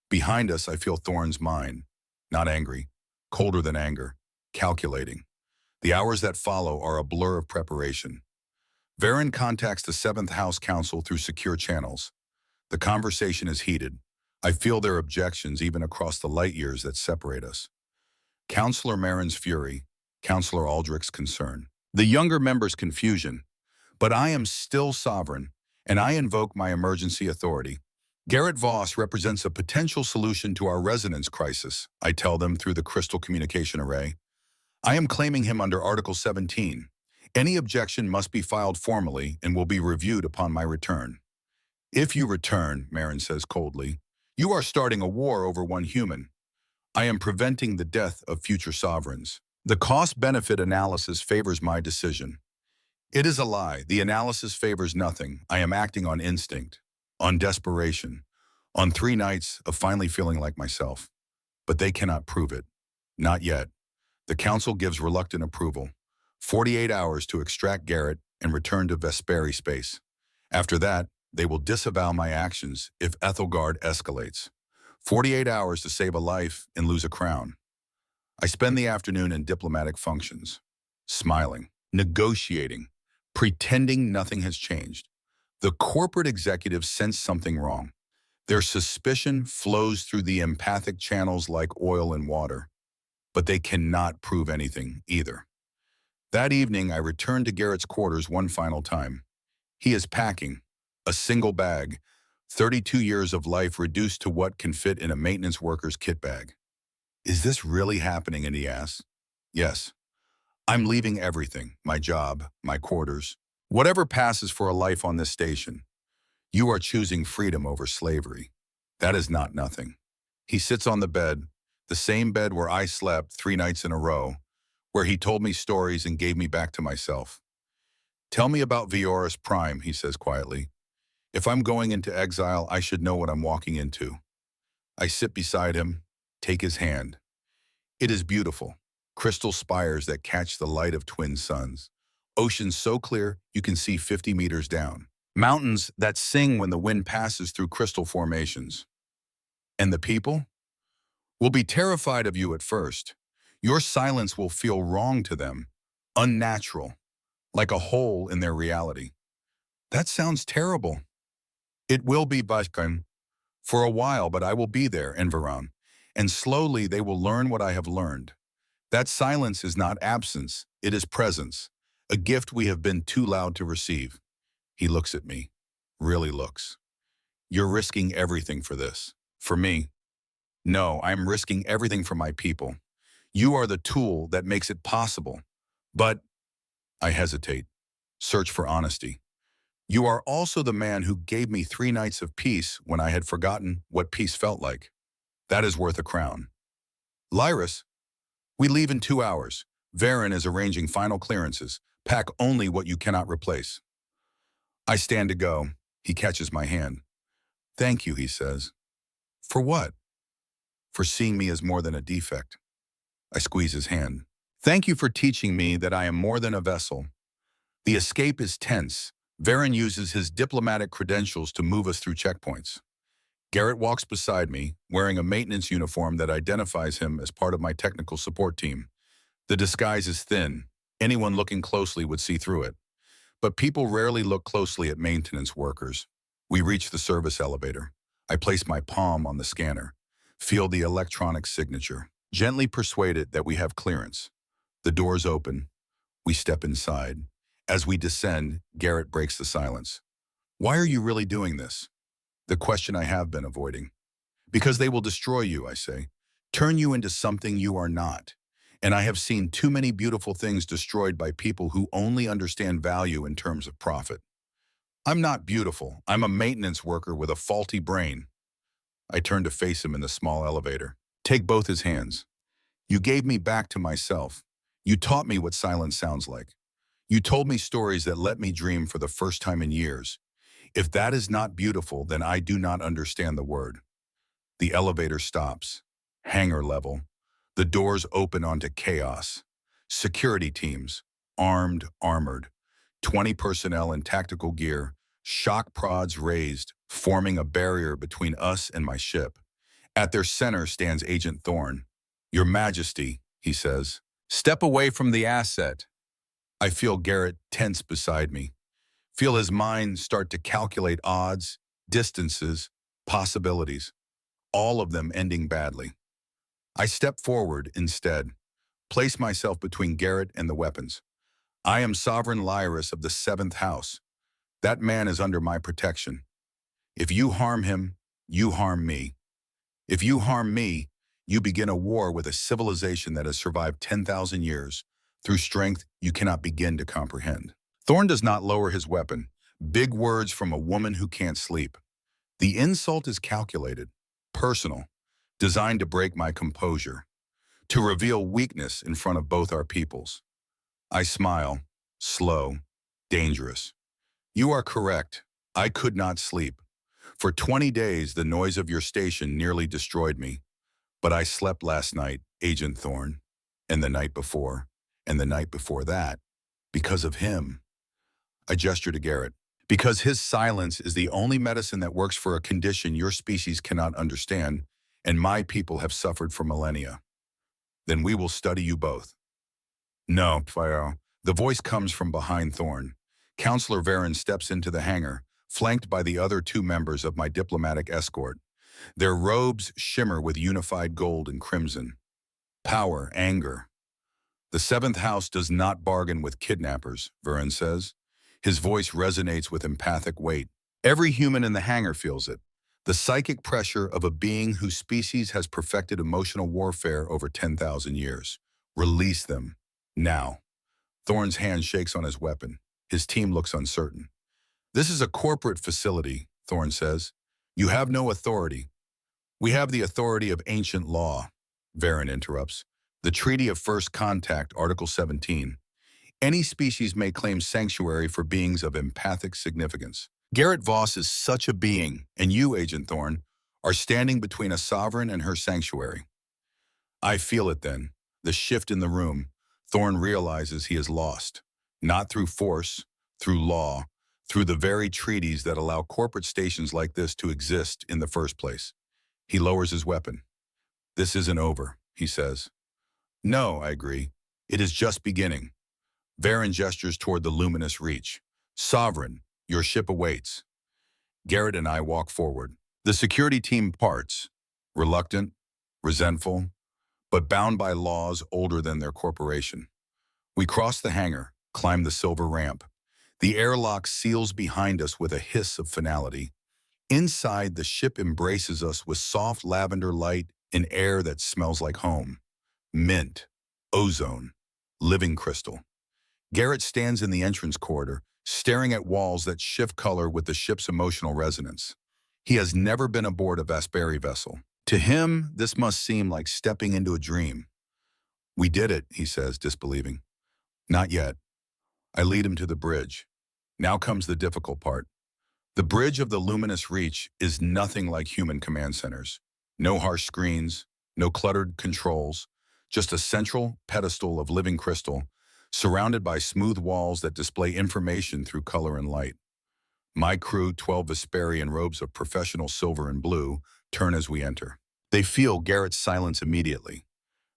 Behind us, I feel Thorn's mind, not angry, colder than anger, calculating. The hours that follow are a blur of preparation. Varen contacts the 7th House Council through secure channels. The conversation is heated. I feel their objections even across the light years that separate us. Councillor Marin's fury, Councillor Aldrich's concern. The younger member's confusion. But I am still sovereign, and I invoke my emergency authority. Garrett Voss represents a potential solution to our resonance crisis, I tell them through the crystal communication array. I am claiming him under Article 17. Any objection must be filed formally and will be reviewed upon my return. If you return, Marin says coldly, you are starting a war over one human. I am preventing the death of future sovereigns. The cost-benefit analysis favors my decision. It is a lie. The analysis favors nothing. I am acting on instinct, on desperation, on 3 nights of finally feeling like myself. But they cannot prove it. Not yet. The council gives reluctant approval. 48 hours to extract Garrett and return to Vesperi space. After that, they will disavow my actions if Ethelgard escalates. 48 hours to save a life and lose a crown. I spend the afternoon in diplomatic functions, smiling, negotiating, pretending nothing has changed. The corporate executives sense something wrong. Their suspicion flows through the empathic channels like oil and water, but they cannot prove anything either. That evening, I return to Garrett's quarters one final time. He is packing a single bag, 32 years of life reduced to what can fit in a maintenance worker's kit bag. Is this really happening? And he asks. Yes. I'm leaving everything, my job, my quarters, whatever passes for a life on this station. You are choosing freedom over slavery. That is not nothing. He sits on the bed, the same bed where I slept 3 nights in a row, where he told me stories and gave me back to myself. Tell me about Vioris Prime, he says quietly. If I'm going into exile, I should know what I'm walking into. I sit beside him, take his hand. It is beautiful. Crystal spires that catch the light of twin suns. Oceans so clear you can see 50 meters down. Mountains that sing when the wind passes through crystal formations. And the people will be terrified of you at first. Your silence will feel wrong to them, unnatural, like a hole in their reality. That sounds terrible. It will be, Bashkan, for a while, but I will be there, Enveron, and slowly they will learn what I have learned. That silence is not absence, it is presence, a gift we have been too loud to receive. He looks at me, really looks. You're risking everything for this. For me? No, I'm risking everything for my people. You are the tool that makes it possible. But, I hesitate, search for honesty. You are also the man who gave me 3 nights of peace when I had forgotten what peace felt like. That is worth a crown. Lyris, we leave in 2 hours. Varen is arranging final clearances. Pack only what you cannot replace. I stand to go. He catches my hand. Thank you, he says. For what? For seeing me as more than a defect. I squeeze his hand. Thank you for teaching me that I am more than a vessel. The escape is tense. Varen uses his diplomatic credentials to move us through checkpoints. Garrett walks beside me, wearing a maintenance uniform that identifies him as part of my technical support team. The disguise is thin. Anyone looking closely would see through it. But people rarely look closely at maintenance workers. We reach the service elevator. I place my palm on the scanner, feel the electronic signature, gently persuade it that we have clearance. The doors open. We step inside. As we descend, Garrett breaks the silence. Why are you really doing this? The question I have been avoiding. Because they will destroy you, I say. Turn you into something you are not. And I have seen too many beautiful things destroyed by people who only understand value in terms of profit. I'm not beautiful. I'm a maintenance worker with a faulty brain. I turn to face him in the small elevator. Take both his hands. You gave me back to myself. You taught me what silence sounds like. You told me stories that let me dream for the first time in years. If that is not beautiful, then I do not understand the word. The elevator stops. Hangar level. The doors open onto chaos. Security teams, armed, armored. 20 personnel in tactical gear, shock prods raised, forming a barrier between us and my ship. At their center stands Agent Thorne. Your Majesty, he says, step away from the asset. I feel Garrett tense beside me. Feel his mind start to calculate odds, distances, possibilities, all of them ending badly. I step forward instead, place myself between Garrett and the weapons. I am Sovereign Lyris of the 7th House. That man is under my protection. If you harm him, you harm me. If you harm me, you begin a war with a civilization that has survived 10,000 years through strength you cannot begin to comprehend. Thorne does not lower his weapon. Big words from a woman who can't sleep. The insult is calculated, personal, designed to break my composure, to reveal weakness in front of both our peoples. I smile, slow, dangerous. You are correct. I could not sleep. For 20 days, the noise of your station nearly destroyed me. But I slept last night, Agent Thorne, and the night before, and the night before that, because of him. I gesture to Garrett. Because his silence is the only medicine that works for a condition your species cannot understand, and my people have suffered for millennia. Then we will study you both. No, Pharaoh. The voice comes from behind Thorn. Counselor Varen steps into the hangar, flanked by the other two members of my diplomatic escort. Their robes shimmer with unified gold and crimson. Power, anger. The seventh house does not bargain with kidnappers, Varen says. His voice resonates with empathic weight. Every human in the hangar feels it. The psychic pressure of a being whose species has perfected emotional warfare over 10,000 years. Release them. Now. Thorn's hand shakes on his weapon. His team looks uncertain. This is a corporate facility, Thorn says. You have no authority. We have the authority of ancient law, Varen interrupts. The Treaty of First Contact, Article 17. Any species may claim sanctuary for beings of empathic significance. Garrett Voss is such a being, and you, Agent Thorn, are standing between a sovereign and her sanctuary. I feel it then, the shift in the room. Thorn realizes he is lost, not through force, through law, through the very treaties that allow corporate stations like this to exist in the first place. He lowers his weapon. This isn't over, he says. No, I agree. It is just beginning. Varen gestures toward the luminous reach. Sovereign, your ship awaits. Garrett and I walk forward. The security team parts, reluctant, resentful, but bound by laws older than their corporation. We cross the hangar, climb the silver ramp. The airlock seals behind us with a hiss of finality. Inside, the ship embraces us with soft lavender light and air that smells like home. Mint, ozone, living crystal. Garrett stands in the entrance corridor, staring at walls that shift color with the ship's emotional resonance. He has never been aboard a Vesperi vessel. To him, this must seem like stepping into a dream. We did it, he says, disbelieving. Not yet. I lead him to the bridge. Now comes the difficult part. The bridge of the luminous reach is nothing like human command centers. No harsh screens, no cluttered controls, just a central pedestal of living crystal, surrounded by smooth walls that display information through color and light. My crew, 12 Vesperi in robes of professional silver and blue, turn as we enter. They feel Garrett's silence immediately.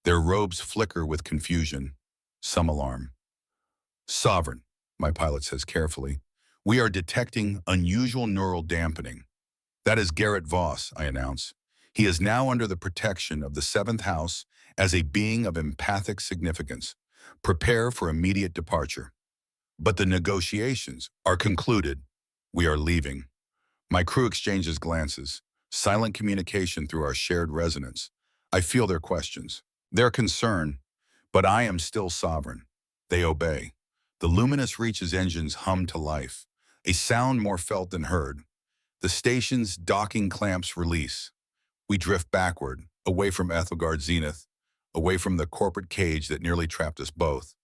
Their robes flicker with confusion, some alarm. Sovereign, my pilot says carefully, we are detecting unusual neural dampening. That is Garrett Voss, I announce. He is now under the protection of the seventh house as a being of empathic significance. Prepare for immediate departure. But the negotiations are concluded. We are leaving. My crew exchanges glances, silent communication through our shared resonance. I feel their questions, their concern, but I am still sovereign. They obey. The luminous reach's engines hum to life, a sound more felt than heard. The station's docking clamps release. We drift backward, away from Ethelgard Zenith, away from the corporate cage that nearly trapped us both.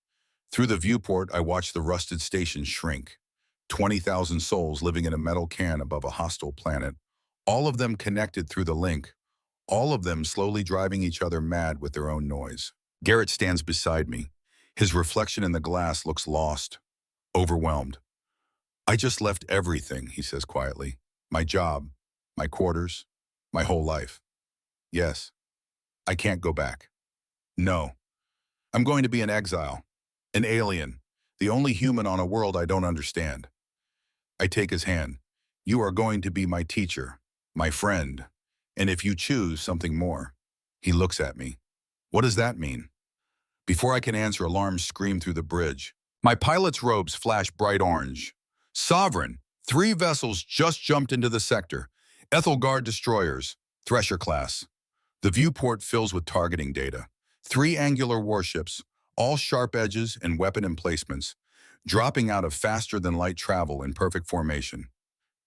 Through the viewport, I watch the rusted station shrink. 20,000 souls living in a metal can above a hostile planet, all of them connected through the link, all of them slowly driving each other mad with their own noise. Garrett stands beside me. His reflection in the glass looks lost, overwhelmed. I just left everything, he says quietly. My job, my quarters, my whole life. Yes, I can't go back. No, I'm going to be an exile, an alien, the only human on a world I don't understand. I take his hand. You are going to be my teacher, my friend, and if you choose, something more. He looks at me. What does that mean? Before I can answer, alarms scream through the bridge. My pilot's robes flash bright orange. Sovereign, 3 vessels just jumped into the sector. Ethelgard destroyers, Thresher class. The viewport fills with targeting data. 3 angular warships, all sharp edges and weapon emplacements, dropping out of faster-than-light travel in perfect formation.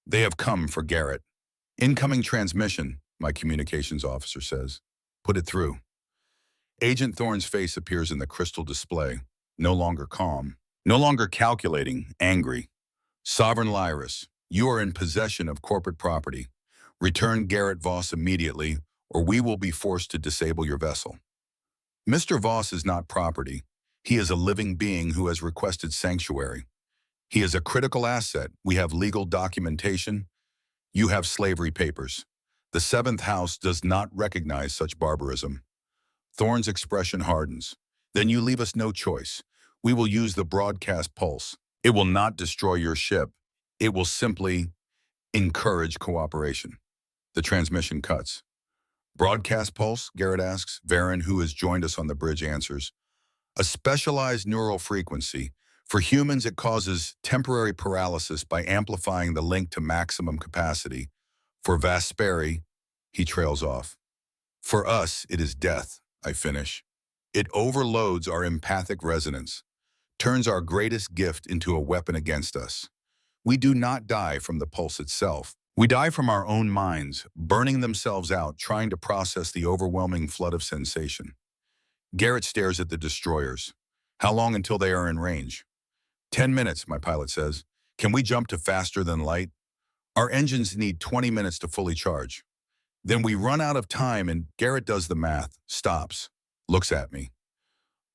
They have come for Garrett. Incoming transmission, my communications officer says. Put it through. Agent Thorne's face appears in the crystal display, no longer calm, no longer calculating, angry. Sovereign Lyris, you are in possession of corporate property. Return Garrett Voss immediately, or we will be forced to disable your vessel. Mr. Voss is not property. He is a living being who has requested sanctuary. He is a critical asset. We have legal documentation. You have slavery papers. The seventh house does not recognize such barbarism. Thorne's expression hardens. Then you leave us no choice. We will use the broadcast pulse. It will not destroy your ship. It will simply encourage cooperation. The transmission cuts. Broadcast pulse, Garrett asks. Varen, who has joined us on the bridge, answers. A specialized neural frequency. For humans, it causes temporary paralysis by amplifying the link to maximum capacity. For Vesperi, he trails off. For us, it is death, I finish. It overloads our empathic resonance, turns our greatest gift into a weapon against us. We do not die from the pulse itself. We die from our own minds, burning themselves out, trying to process the overwhelming flood of sensation. Garrett stares at the destroyers. How long until they are in range? 10 minutes, my pilot says. Can we jump to faster than light? Our engines need 20 minutes to fully charge. Then we run out of time and Garrett does the math, stops, looks at me.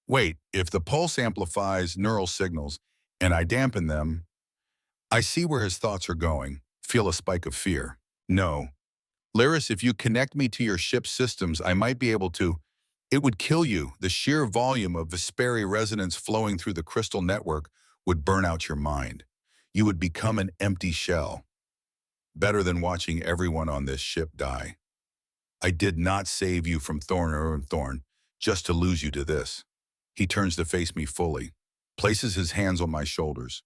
Wait, if the pulse amplifies neural signals and I dampen them, I see where his thoughts are going, feel a spike of fear. No. Lyris, if you connect me to your ship's systems, I might be able to. It would kill you. The sheer volume of Vesperi resonance flowing through the crystal network would burn out your mind. You would become an empty shell. Better than watching everyone on this ship die. I did not save you from Thorn just to lose you to this. He turns to face me fully, places his hands on my shoulders.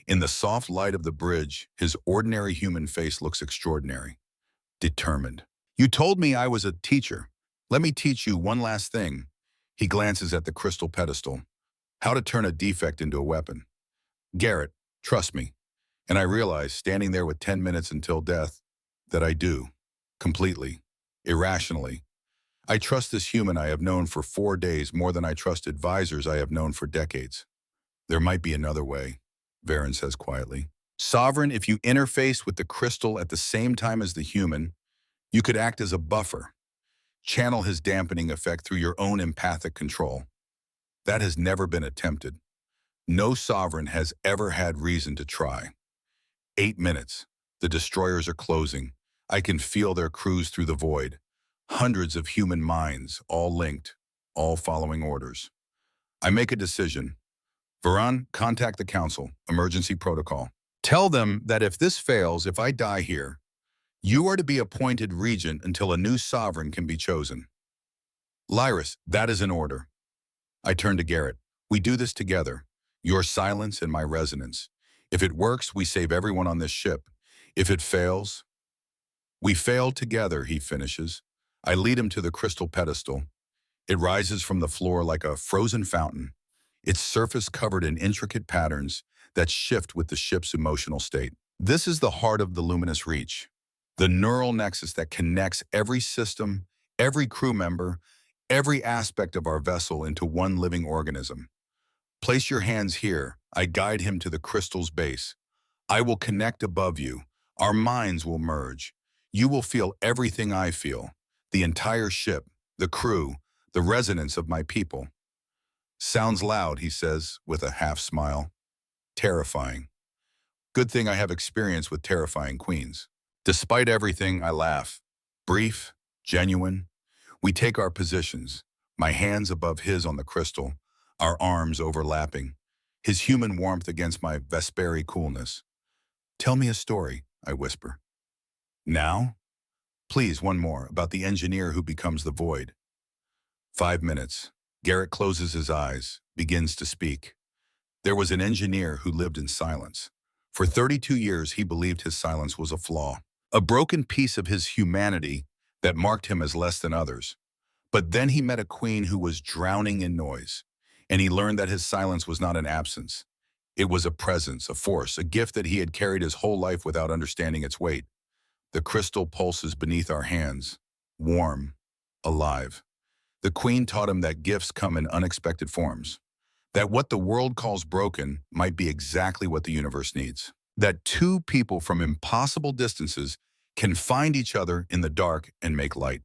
In the soft light of the bridge, his ordinary human face looks extraordinary, determined. You told me I was a teacher. Let me teach you one last thing. He glances at the crystal pedestal. How to turn a defect into a weapon. Garrett, trust me. And I realize, standing there with 10 minutes until death, that I do. Completely. Irrationally. I trust this human I have known for 4 days more than I trust advisors I have known for decades. There might be another way, Varen says quietly. Sovereign, if you interface with the crystal at the same time as the human, you could act as a buffer. Channel his dampening effect through your own empathic control. That has never been attempted. No sovereign has ever had reason to try. 8 minutes. The destroyers are closing. I can feel their cruise through the void. Hundreds of human minds, all linked, all following orders. I make a decision. Varan, contact the council, emergency protocol. Tell them that if this fails, if I die here, you are to be appointed regent until a new sovereign can be chosen. Lyris, that is an order. I turn to Garrett. We do this together. Your silence and my resonance. If it works, we save everyone on this ship. If it fails, we fail together, he finishes. I lead him to the crystal pedestal. It rises from the floor like a frozen fountain, its surface covered in intricate patterns that shift with the ship's emotional state. This is the heart of the luminous reach, the neural nexus that connects every system, every crew member, every aspect of our vessel into one living organism. Place your hands here. I guide him to the crystal's base. I will connect above you. Our minds will merge. You will feel everything I feel, the entire ship, the crew, the resonance of my people. Sounds loud, he says, with a half smile. Terrifying. Good thing I have experience with terrifying queens. Despite everything, I laugh. Brief, genuine. We take our positions, my hands above his on the crystal, our arms overlapping, his human warmth against my Vesperi coolness. Tell me a story, I whisper. Now? Please, one more, about the engineer who becomes the void. 5 minutes. Garrett closes his eyes, begins to speak. There was an engineer who lived in silence. For 32 years, he believed his silence was a flaw, a broken piece of his humanity that marked him as less than others. But then he met a queen who was drowning in noise, and he learned that his silence was not an absence. It was a presence, a force, a gift that he had carried his whole life without understanding its weight. The crystal pulses beneath our hands, warm, alive. The queen taught him that gifts come in unexpected forms, that what the world calls broken might be exactly what the universe needs, that two people from impossible distances can find each other in the dark and make light.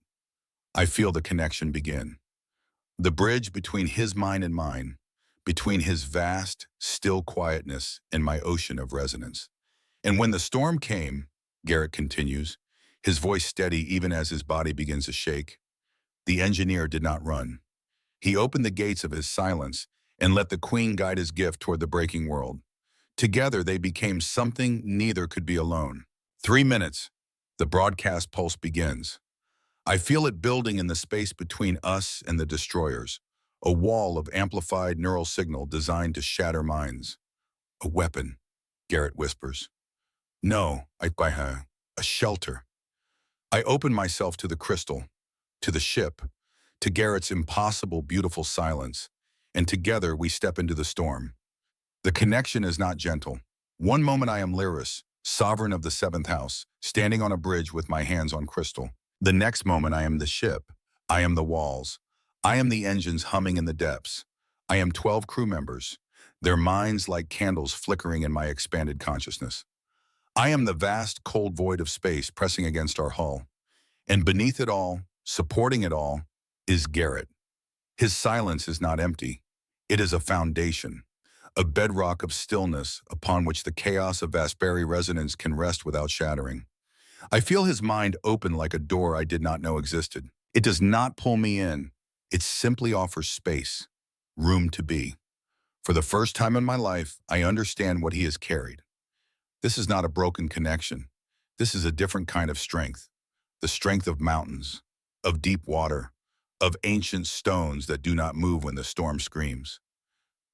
I feel the connection begin. The bridge between his mind and mine, between his vast, still quietness and my ocean of resonance. And when the storm came, Garrett continues, his voice steady even as his body begins to shake, the engineer did not run. He opened the gates of his silence and let the queen guide his gift toward the breaking world. Together, they became something neither could be alone. 3 minutes. The broadcast pulse begins. I feel it building in the space between us and the destroyers, a wall of amplified neural signal designed to shatter minds. A weapon, Garrett whispers. No, I buy her. A shelter. I open myself to the crystal, to the ship, to Garrett's impossible, beautiful silence, and together we step into the storm. The connection is not gentle. One moment I am Lyris, sovereign of the seventh house, standing on a bridge with my hands on crystal. The next moment I am the ship. I am the walls. I am the engines humming in the depths. I am 12 crew members, their minds like candles flickering in my expanded consciousness. I am the vast, cold void of space pressing against our hull. And beneath it all, supporting it all, is Garrett. His silence is not empty. It is a foundation, a bedrock of stillness upon which the chaos of Vesperi resonance can rest without shattering. I feel his mind open like a door I did not know existed. It does not pull me in. It simply offers space, room to be. For the first time in my life, I understand what he has carried. This is not a broken connection. This is a different kind of strength. The strength of mountains, of deep water, of ancient stones that do not move when the storm screams.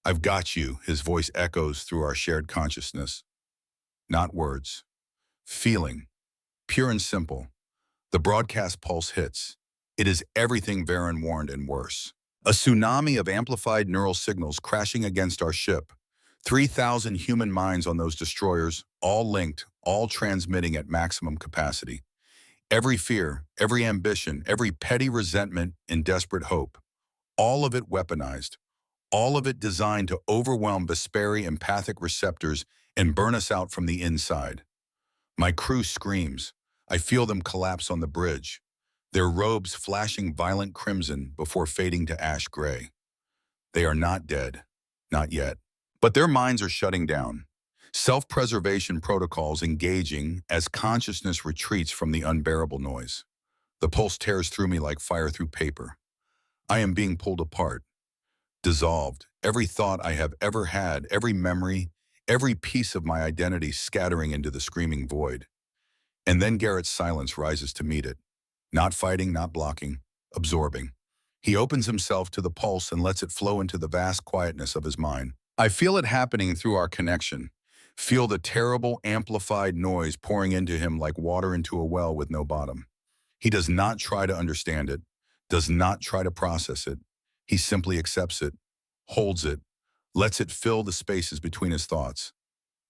I've got you, his voice echoes through our shared consciousness. Not words. Feeling. Pure and simple. The broadcast pulse hits. It is everything Varen warned and worse. A tsunami of amplified neural signals crashing against our ship. 3,000 human minds on those destroyers, all linked, all transmitting at maximum capacity. Every fear, every ambition, every petty resentment and desperate hope. All of it weaponized. All of it designed to overwhelm Vesperi empathic receptors and burn us out from the inside. My crew screams. I feel them collapse on the bridge, their robes flashing violent crimson before fading to ash gray. They are not dead, not yet. But their minds are shutting down. Self-preservation protocols engaging as consciousness retreats from the unbearable noise. The pulse tears through me like fire through paper. I am being pulled apart, dissolved, every thought I have ever had, every memory, every piece of my identity scattering into the screaming void. And then Garrett's silence rises to meet it. Not fighting, not blocking, absorbing. He opens himself to the pulse and lets it flow into the vast quietness of his mind. I feel it happening through our connection. Feel the terrible, amplified noise pouring into him like water into a well with no bottom. He does not try to understand it, does not try to process it. He simply accepts it, holds it, lets it fill the spaces between his thoughts.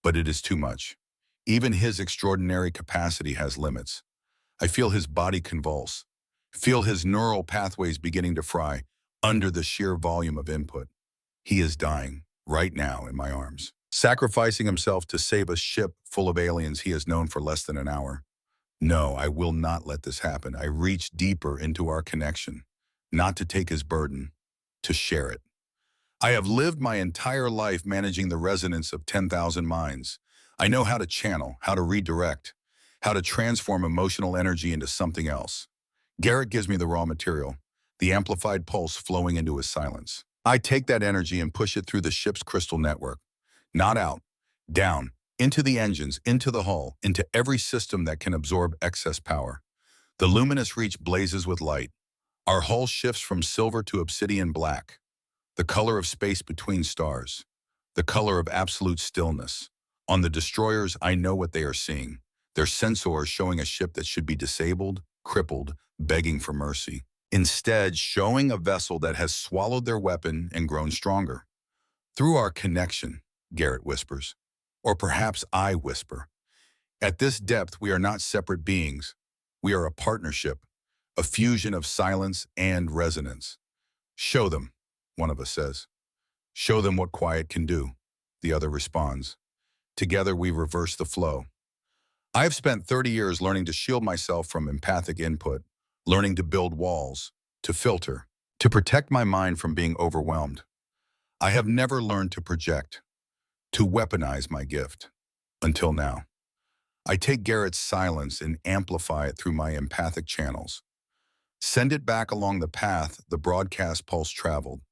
But it is too much. Even his extraordinary capacity has limits. I feel his body convulse, feel his neural pathways beginning to fry under the sheer volume of input. He is dying, right now, in my arms, sacrificing himself to save a ship full of aliens he has known for less than an hour. No, I will not let this happen. I reach deeper into our connection, not to take his burden, to share it. I have lived my entire life managing the resonance of 10,000 minds. I know how to channel, how to redirect, how to transform emotional energy into something else. Garrett gives me the raw material, the amplified pulse flowing into his silence. I take that energy and push it through the ship's crystal network. Not out, down, into the engines, into the hull, into every system that can absorb excess power. The luminous reach blazes with light. Our hull shifts from silver to obsidian black, the color of space between stars, the color of absolute stillness. On the destroyers, I know what they are seeing. Their sensors showing a ship that should be disabled, crippled, begging for mercy. Instead, showing a vessel that has swallowed their weapon and grown stronger. Through our connection, Garrett whispers. Or perhaps I whisper. At this depth, we are not separate beings. We are a partnership, a fusion of silence and resonance. Show them, one of us says. Show them what quiet can do, the other responds. Together, we reverse the flow. I have spent 30 years learning to shield myself from empathic input, learning to build walls, to filter, to protect my mind from being overwhelmed. I have never learned to project, to weaponize my gift, until now. I take Garrett's silence and amplify it through my empathic channels. Send it back along the path the broadcast pulse traveled,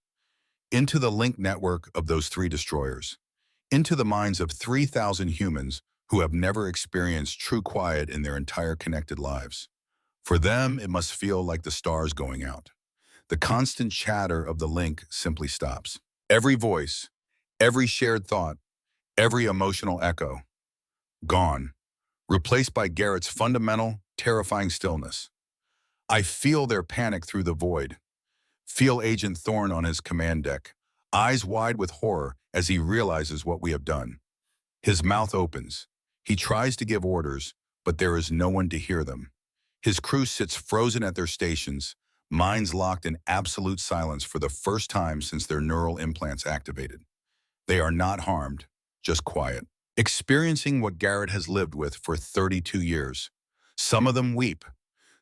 into the link network of those three destroyers, into the minds of 3,000 humans who have never experienced true quiet in their entire connected lives. For them, it must feel like the stars going out. The constant chatter of the link simply stops. Every voice, every shared thought, every emotional echo, gone, replaced by Garrett's fundamental, terrifying stillness. I feel their panic through the void, feel Agent Thorne on his command deck, eyes wide with horror as he realizes what we have done. His mouth opens. He tries to give orders, but there is no one to hear them. His crew sits frozen at their stations, minds locked in absolute silence for the first time since their neural implants activated. They are not harmed, just quiet, experiencing what Garrett has lived with for 32 years. Some of them weep.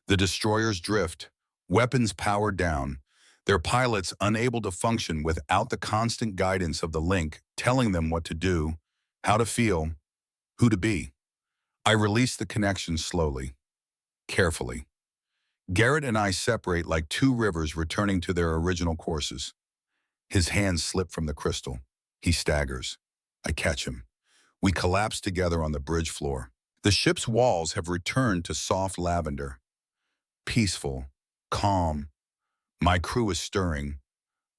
The destroyers drift, weapons powered down, their pilots unable to function without the constant guidance of the link telling them what to do, how to feel, who to be. I release the connection slowly, carefully. Garrett and I separate like two rivers returning to their original courses. His hands slip from the crystal. He staggers. I catch him. We collapse together on the bridge floor. The ship's walls have returned to soft lavender. Peaceful, calm. My crew is stirring,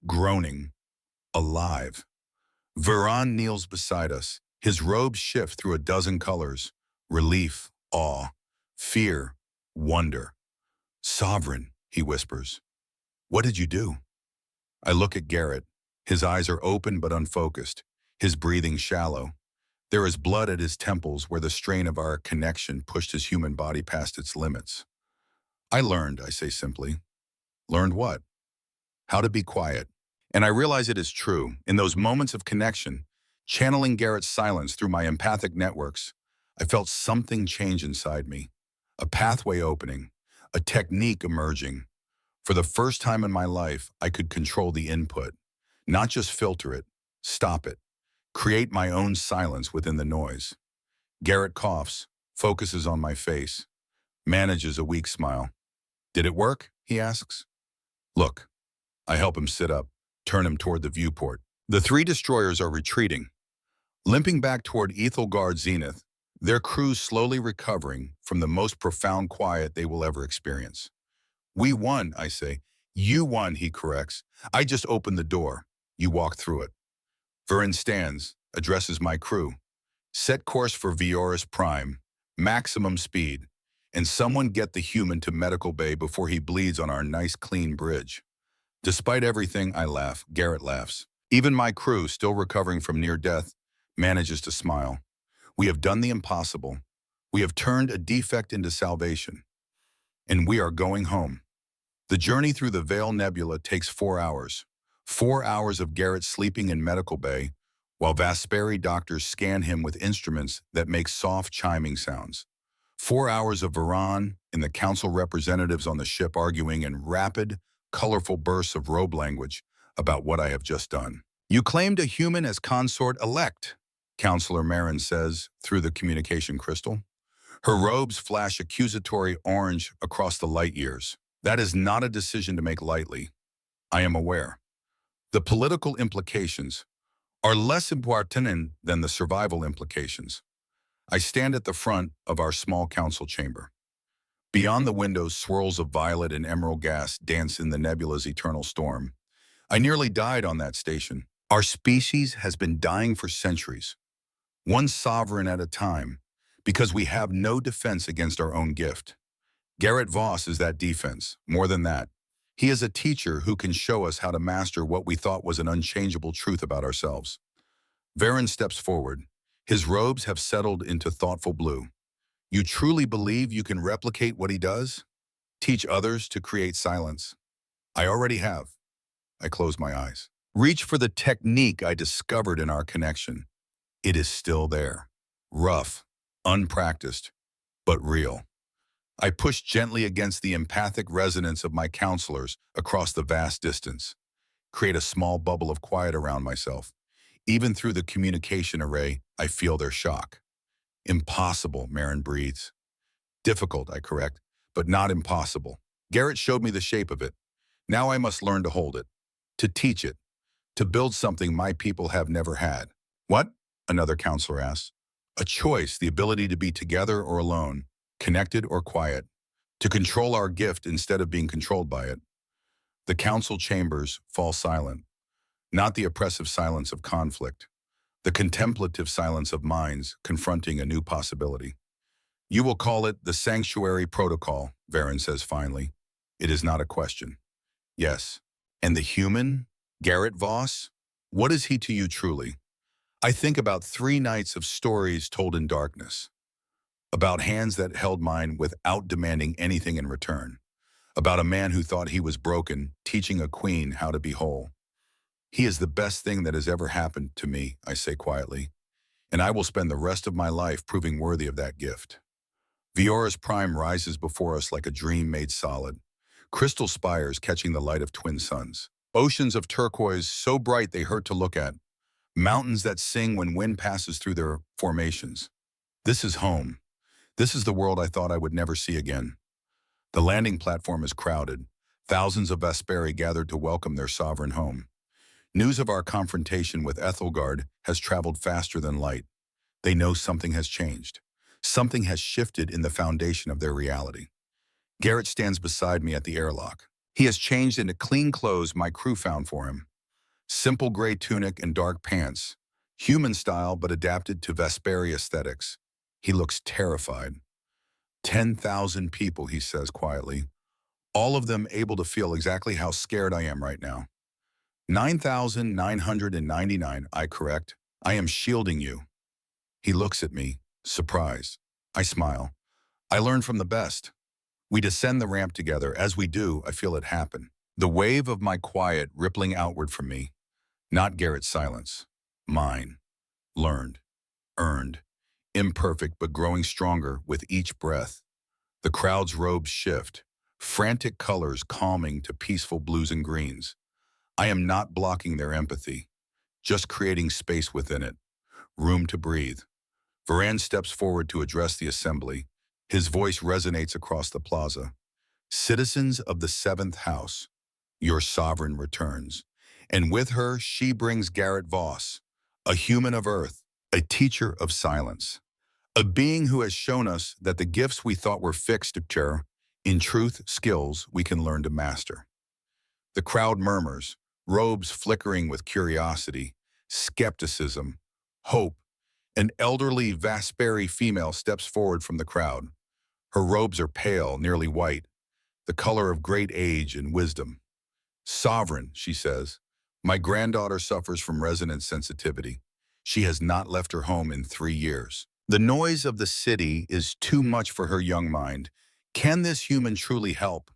groaning, alive. Veron kneels beside us. His robes shift through a dozen colors. Relief, awe, fear, wonder. Sovereign, he whispers. What did you do? I look at Garrett. His eyes are open but unfocused, his breathing shallow. There is blood at his temples where the strain of our connection pushed his human body past its limits. I learned, I say simply. Learned what? How to be quiet. And I realize it is true. In those moments of connection, channeling Garrett's silence through my empathic networks, I felt something change inside me. A pathway opening, a technique emerging. For the first time in my life, I could control the input, not just filter it, stop it, create my own silence within the noise. Garrett coughs, focuses on my face, manages a weak smile. Did it work? He asks. Look. I help him sit up, turn him toward the viewport. The three destroyers are retreating, limping back toward Ethelgard Zenith, their crews slowly recovering from the most profound quiet they will ever experience. We won, I say. You won, he corrects. I just opened the door. You walk through it. Vern stands, addresses my crew. Set course for Vioris Prime, maximum speed, and someone get the human to medical bay before he bleeds on our nice clean bridge. Despite everything, I laugh. Garrett laughs. Even my crew, still recovering from near death, manages to smile. We have done the impossible. We have turned a defect into salvation. And we are going home. The journey through the Veil Nebula takes 4 hours. 4 hours of Garrett sleeping in medical bay, while Vesperi doctors scan him with instruments that make soft chiming sounds. 4 hours of Veron and the council representatives on the ship arguing in rapid, colorful bursts of robe language about what I have just done. You claimed a human as consort-elect, Counselor Marin says through the communication crystal. Her robes flash accusatory orange across the light years. That is not a decision to make lightly. I am aware. The political implications are less important than the survival implications. I stand at the front of our small council chamber. Beyond the windows, swirls of violet and emerald gas dance in the nebula's eternal storm. I nearly died on that station. Our species has been dying for centuries, one sovereign at a time, because we have no defense against our own gift. Garrett Voss is that defense. More than that, he is a teacher who can show us how to master what we thought was an unchangeable truth about ourselves. Varen steps forward. His robes have settled into thoughtful blue. You truly believe you can replicate what he does? Teach others to create silence. I already have. I close my eyes. Reach for the technique I discovered in our connection. It is still there. Rough, unpracticed, but real. I push gently against the empathic resonance of my counselors across the vast distance. Create a small bubble of quiet around myself. Even through the communication array, I feel their shock. Impossible, Marin breathes. Difficult, I correct, but not impossible. Garrett showed me the shape of it. Now I must learn to hold it, to teach it, to build something my people have never had. What? Another counselor asked. A choice, the ability to be together or alone, connected or quiet, to control our gift instead of being controlled by it. The council chambers fall silent, not the oppressive silence of conflict, the contemplative silence of minds confronting a new possibility. You will call it the sanctuary protocol, Varen says finally. It is not a question. Yes. And the human, Garrett Voss? What is he to you truly? I think about 3 nights of stories told in darkness, about hands that held mine without demanding anything in return, about a man who thought he was broken, teaching a queen how to be whole. He is the best thing that has ever happened to me, I say quietly, and I will spend the rest of my life proving worthy of that gift. Viora's prime rises before us like a dream made solid, crystal spires catching the light of twin suns, oceans of turquoise so bright they hurt to look at, mountains that sing when wind passes through their formations. This is home. This is the world I thought I would never see again. The landing platform is crowded, thousands of Vesperi gathered to welcome their sovereign home. News of our confrontation with Ethelgard has traveled faster than light. They know something has changed. Something has shifted in the foundation of their reality. Garrett stands beside me at the airlock. He has changed into clean clothes my crew found for him. Simple gray tunic and dark pants. Human style but adapted to Vesperi aesthetics. He looks terrified. 10,000 people, he says quietly. All of them able to feel exactly how scared I am right now. 9,999, I correct. I am shielding you. He looks at me, surprised. I smile. I learn from the best. We descend the ramp together. As we do, I feel it happen. The wave of my quiet rippling outward from me. Not Garrett's silence. Mine. Learned. Earned. Imperfect but growing stronger with each breath. The crowd's robes shift. Frantic colors calming to peaceful blues and greens. I am not blocking their empathy. Just creating space within it. Room to breathe. Varan steps forward to address the assembly. His voice resonates across the plaza. Citizens of the 7th house, your sovereign returns. And with her, she brings Garrett Voss, a human of earth, a teacher of silence, a being who has shown us that the gifts we thought were fixed, in truth, skills we can learn to master. The crowd murmurs, robes flickering with curiosity, skepticism, hope. An elderly Vesperi female steps forward from the crowd. Her robes are pale, nearly white, the color of great age and wisdom. Sovereign, she says, my granddaughter suffers from resonance sensitivity. She has not left her home in 3 years. The noise of the city is too much for her young mind. Can this human truly help?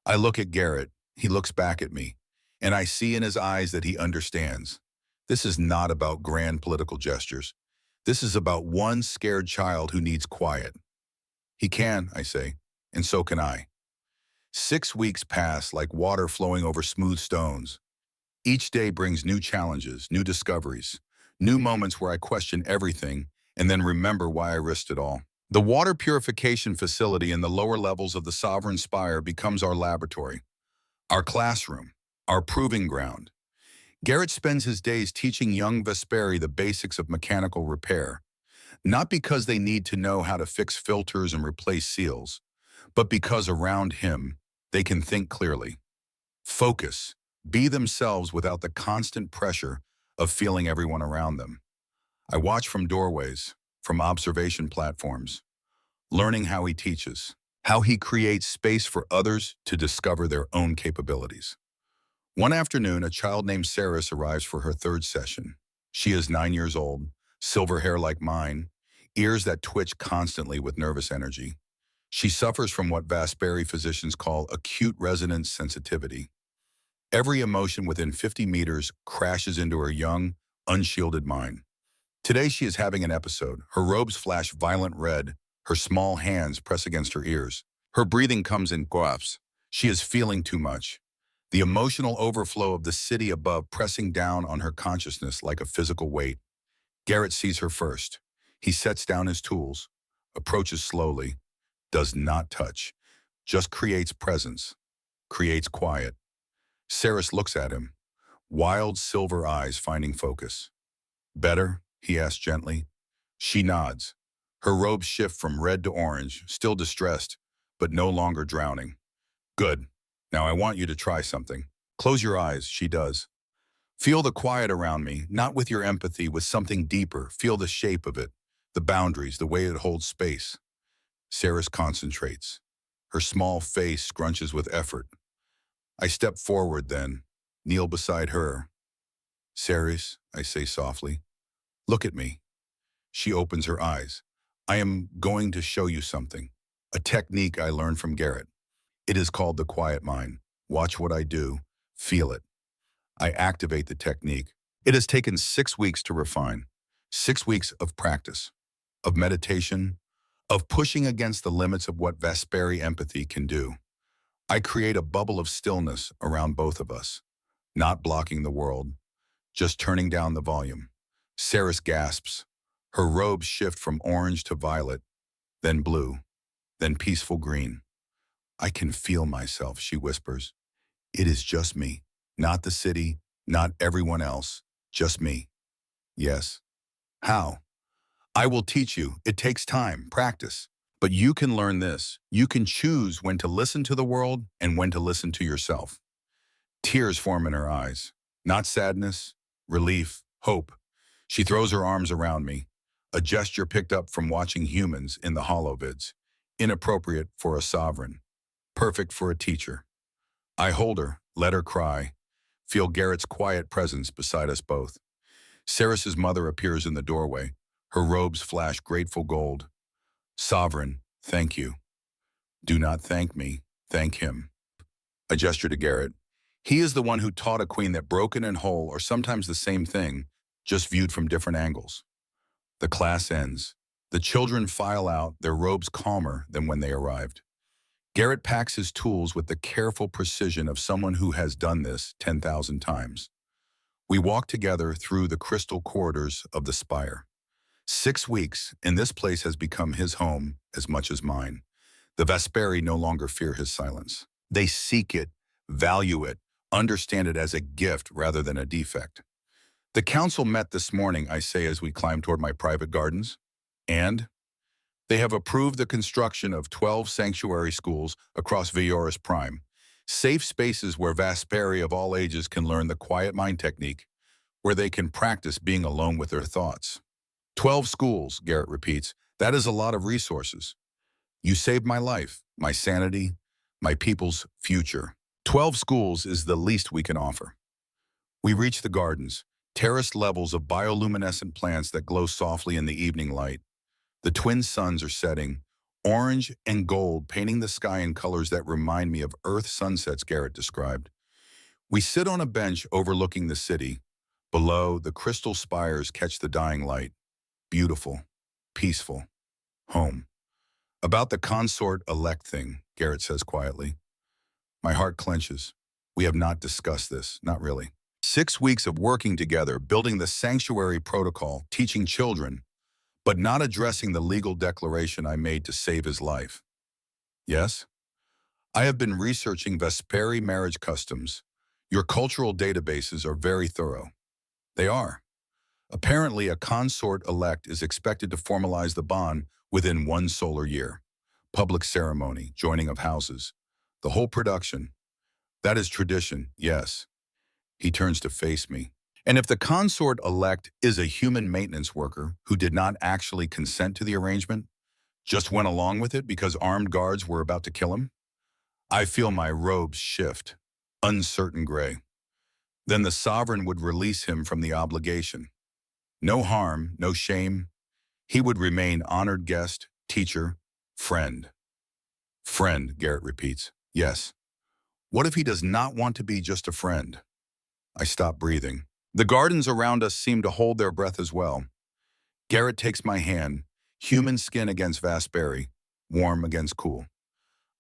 I look at Garrett. He looks back at me, and I see in his eyes that he understands. This is not about grand political gestures. This is about one scared child who needs quiet. He can, I say, and so can I. 6 weeks pass like water flowing over smooth stones. Each day brings new challenges, new discoveries, new moments where I question everything and then remember why I risked it all. The water purification facility in the lower levels of the Sovereign Spire becomes our laboratory, our classroom, our proving ground. Garrett spends his days teaching young Vesperi the basics of mechanical repair, not because they need to know how to fix filters and replace seals, but because around him, they can think clearly, focus, be themselves without the constant pressure of feeling everyone around them. I watch from doorways, from observation platforms, learning how he teaches, how he creates space for others to discover their own capabilities. One afternoon, a child named Saris arrives for her 3rd session. She is 9 years old, silver hair like mine, ears that twitch constantly with nervous energy. She suffers from what Vesperi physicians call acute resonance sensitivity. Every emotion within 50 meters crashes into her young, unshielded mind. Today she is having an episode. Her robes flash violent red, her small hands press against her ears. Her breathing comes in gusts. She is feeling too much. The emotional overflow of the city above pressing down on her consciousness like a physical weight. Garrett sees her first. He sets down his tools, approaches slowly, does not touch, just creates presence, creates quiet. Saris looks at him, wild silver eyes finding focus. Better? He asks gently. She nods. Her robes shift from red to orange, still distressed, but no longer drowning. Good. Now I want you to try something. Close your eyes, she does. Feel the quiet around me, not with your empathy, with something deeper. Feel the shape of it, the boundaries, the way it holds space. Saris concentrates. Her small face scrunches with effort. I step forward then, kneel beside her. Saris, I say softly, look at me. She opens her eyes. I am going to show you something, a technique I learned from Garrett. It is called the quiet mind. Watch what I do, feel it. I activate the technique. It has taken 6 weeks to refine, 6 weeks of practice, of meditation, of pushing against the limits of what Vesperi empathy can do. I create a bubble of stillness around both of us, not blocking the world, just turning down the volume. Saris gasps. Her robes shift from orange to violet, then blue, then peaceful green. I can feel myself, she whispers. It is just me, not the city, not everyone else, just me. Yes. How? I will teach you. It takes time, practice. But you can learn this. You can choose when to listen to the world and when to listen to yourself. Tears form in her eyes. Not sadness, relief, hope. She throws her arms around me, a gesture picked up from watching humans in the holovids. Inappropriate for a sovereign, perfect for a teacher. I hold her, let her cry, feel Garrett's quiet presence beside us both. Saris's mother appears in the doorway. Her robes flash grateful gold. Sovereign, thank you. Do not thank me, thank him. I gesture to Garrett. He is the one who taught a queen that broken and whole are sometimes the same thing, just viewed from different angles. The class ends. The children file out, their robes calmer than when they arrived. Garrett packs his tools with the careful precision of someone who has done this 10,000 times. We walk together through the crystal corridors of the spire. 6 weeks, and this place has become his home as much as mine. The Vesperi no longer fear his silence. They seek it, value it, understand it as a gift rather than a defect. The council met this morning, I say as we climb toward my private gardens, and they have approved the construction of 12 sanctuary schools across Vioris Prime, safe spaces where Vesperi of all ages can learn the quiet mind technique, where they can practice being alone with their thoughts. 12 schools, Garrett repeats. That is a lot of resources. You saved my life, my sanity, my people's future. 12 schools is the least we can offer. We reach the gardens, terraced levels of bioluminescent plants that glow softly in the evening light. The twin suns are setting, orange and gold painting the sky in colors that remind me of Earth sunsets Garrett described. We sit on a bench overlooking the city. Below, the crystal spires catch the dying light. Beautiful, peaceful, home. About the consort-elect thing, Garrett says quietly. My heart clenches. We have not discussed this, not really. 6 weeks of working together, building the sanctuary protocol, teaching children, but not addressing the legal declaration I made to save his life. Yes? I have been researching Vesperi marriage customs. Your cultural databases are very thorough. They are. Apparently, a consort-elect is expected to formalize the bond within 1 solar year. Public ceremony, joining of houses, the whole production. That is tradition, yes. He turns to face me. And if the consort-elect is a human maintenance worker who did not actually consent to the arrangement, just went along with it because armed guards were about to kill him, I feel my robes shift, uncertain gray. Then the sovereign would release him from the obligation. No harm, no shame. He would remain honored guest, teacher, friend. Friend, Garrett repeats. Yes. What if he does not want to be just a friend? I stop breathing. The gardens around us seem to hold their breath as well. Garrett takes my hand, human skin against Vesperi, warm against cool.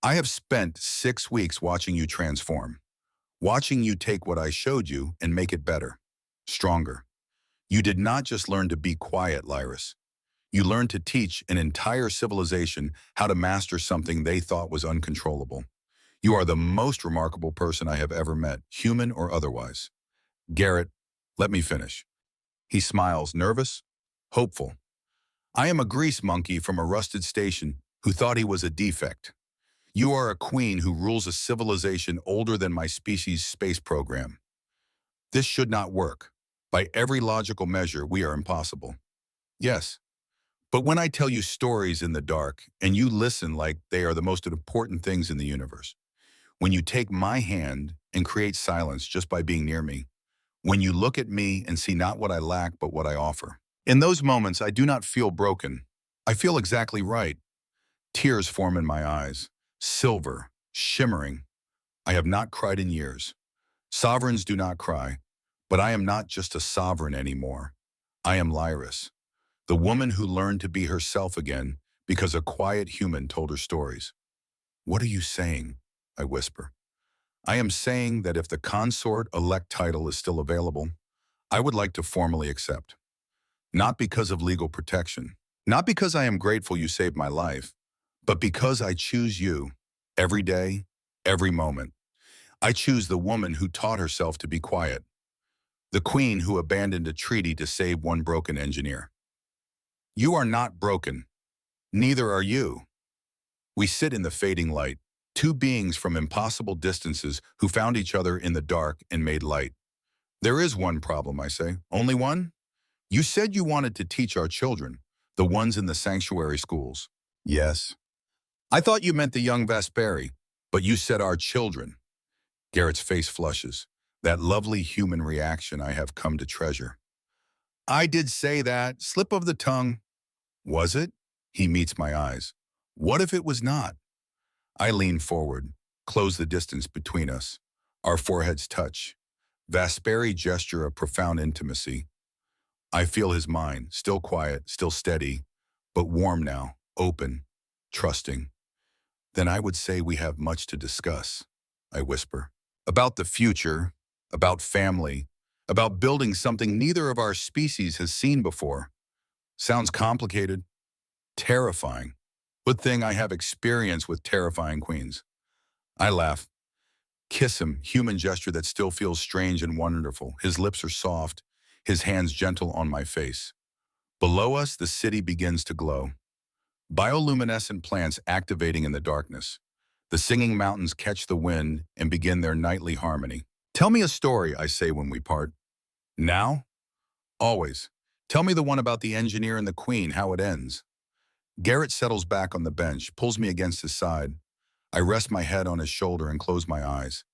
I have spent 6 weeks watching you transform, watching you take what I showed you and make it better, stronger. You did not just learn to be quiet, Lyris. You learn to teach an entire civilization how to master something they thought was uncontrollable. You are the most remarkable person I have ever met, human or otherwise. Garrett, let me finish. He smiles, nervous, hopeful. I am a grease monkey from a rusted station who thought he was a defect. You are a queen who rules a civilization older than my species' space program. This should not work. By every logical measure, we are impossible. Yes, but when I tell you stories in the dark and you listen like they are the most important things in the universe, when you take my hand and create silence just by being near me, when you look at me and see not what I lack but what I offer. In those moments, I do not feel broken. I feel exactly right. Tears form in my eyes, silver, shimmering. I have not cried in years. Sovereigns do not cry, but I am not just a sovereign anymore. I am Lyris, the woman who learned to be herself again because a quiet human told her stories. What are you saying? I whisper. I am saying that if the consort-elect title is still available, I would like to formally accept. Not because of legal protection, not because I am grateful you saved my life, but because I choose you every day, every moment. I choose the woman who taught herself to be quiet, the queen who abandoned a treaty to save one broken engineer. You are not broken. Neither are you. We sit in the fading light, two beings from impossible distances who found each other in the dark and made light. There is one problem, I say. Only one? You said you wanted to teach our children, the ones in the sanctuary schools. Yes. I thought you meant the young Vesperi, but you said our children. Garrett's face flushes, that lovely human reaction I have come to treasure. I did say that, slip of the tongue. Was it? He meets my eyes. What if it was not? I lean forward, close the distance between us. Our foreheads touch. Vesperi gesture of profound intimacy. I feel his mind, still quiet, still steady, but warm now, open, trusting. Then I would say we have much to discuss, I whisper. About the future, about family, about building something neither of our species has seen before. Sounds complicated, terrifying. Good thing I have experience with terrifying queens. I laugh. Kiss him, human gesture that still feels strange and wonderful. His lips are soft, his hands gentle on my face. Below us, the city begins to glow. Bioluminescent plants activating in the darkness. The singing mountains catch the wind and begin their nightly harmony. Tell me a story, I say when we part. Now? Always. Tell me the one about the engineer and the queen, how it ends. Garrett settles back on the bench, pulls me against his side. I rest my head on his shoulder and close my eyes.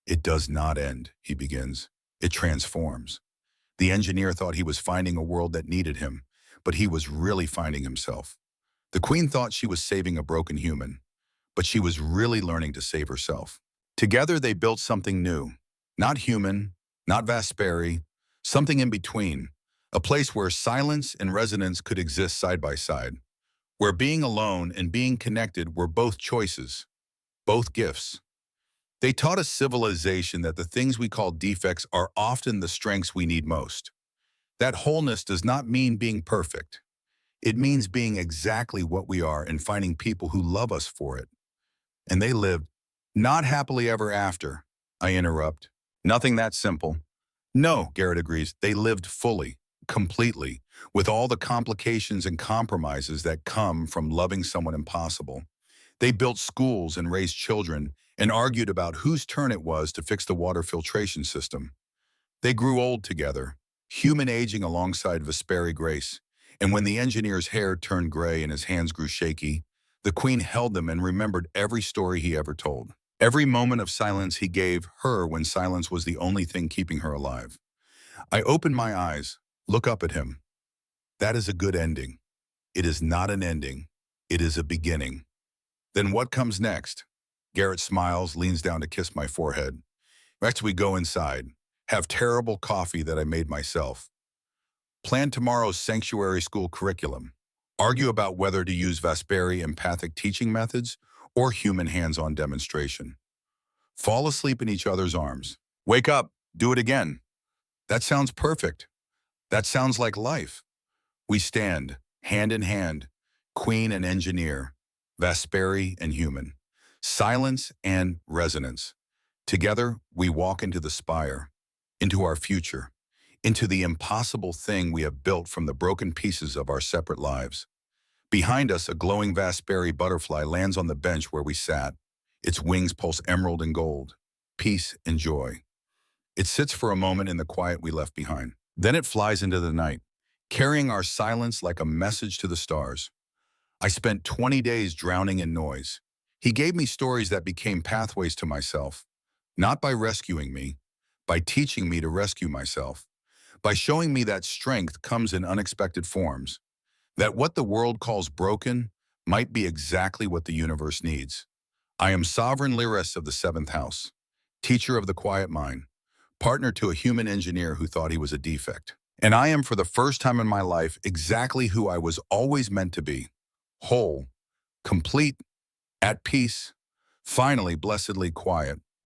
It does not end, he begins. It transforms. The engineer thought he was finding a world that needed him, but he was really finding himself. The queen thought she was saving a broken human, but she was really learning to save herself. Together they built something new. Not human, not Vesperi, something in between. A place where silence and resonance could exist side by side. Where being alone and being connected were both choices, both gifts. They taught a civilization that the things we call defects are often the strengths we need most. That wholeness does not mean being perfect. It means being exactly what we are and finding people who love us for it. And they lived, not happily ever after, I interrupt. Nothing that simple. No, Garrett agrees, they lived fully, completely, with all the complications and compromises that come from loving someone impossible. They built schools and raised children and argued about whose turn it was to fix the water filtration system. They grew old together, human aging alongside Vesperi grace, and when the engineer's hair turned gray and his hands grew shaky, the queen held them and remembered every story he ever told. Every moment of silence he gave her when silence was the only thing keeping her alive. I open my eyes, look up at him. That is a good ending. It is not an ending. It is a beginning. Then what comes next? Garrett smiles, leans down to kiss my forehead. Next we go inside, have terrible coffee that I made myself. Plan tomorrow's sanctuary school curriculum. Argue about whether to use Vesperi empathic teaching methods or human hands-on demonstration. Fall asleep in each other's arms. Wake up, do it again. That sounds perfect. That sounds like life. We stand, hand in hand, queen and engineer, Vesperi and human, silence and resonance. Together, we walk into the spire, into our future, into the impossible thing we have built from the broken pieces of our separate lives. Behind us, a glowing Vesperi butterfly lands on the bench where we sat. Its wings pulse emerald and gold, peace and joy. It sits for a moment in the quiet we left behind. Then it flies into the night, carrying our silence like a message to the stars. I spent 20 days drowning in noise. He gave me stories that became pathways to myself, not by rescuing me, by teaching me to rescue myself, by showing me that strength comes in unexpected forms, that what the world calls broken might be exactly what the universe needs. I am sovereign lyrist of the seventh house, teacher of the quiet mind, partner to a human engineer who thought he was a defect. And I am, for the first time in my life, exactly who I was always meant to be: whole, complete, at peace, finally blessedly quiet.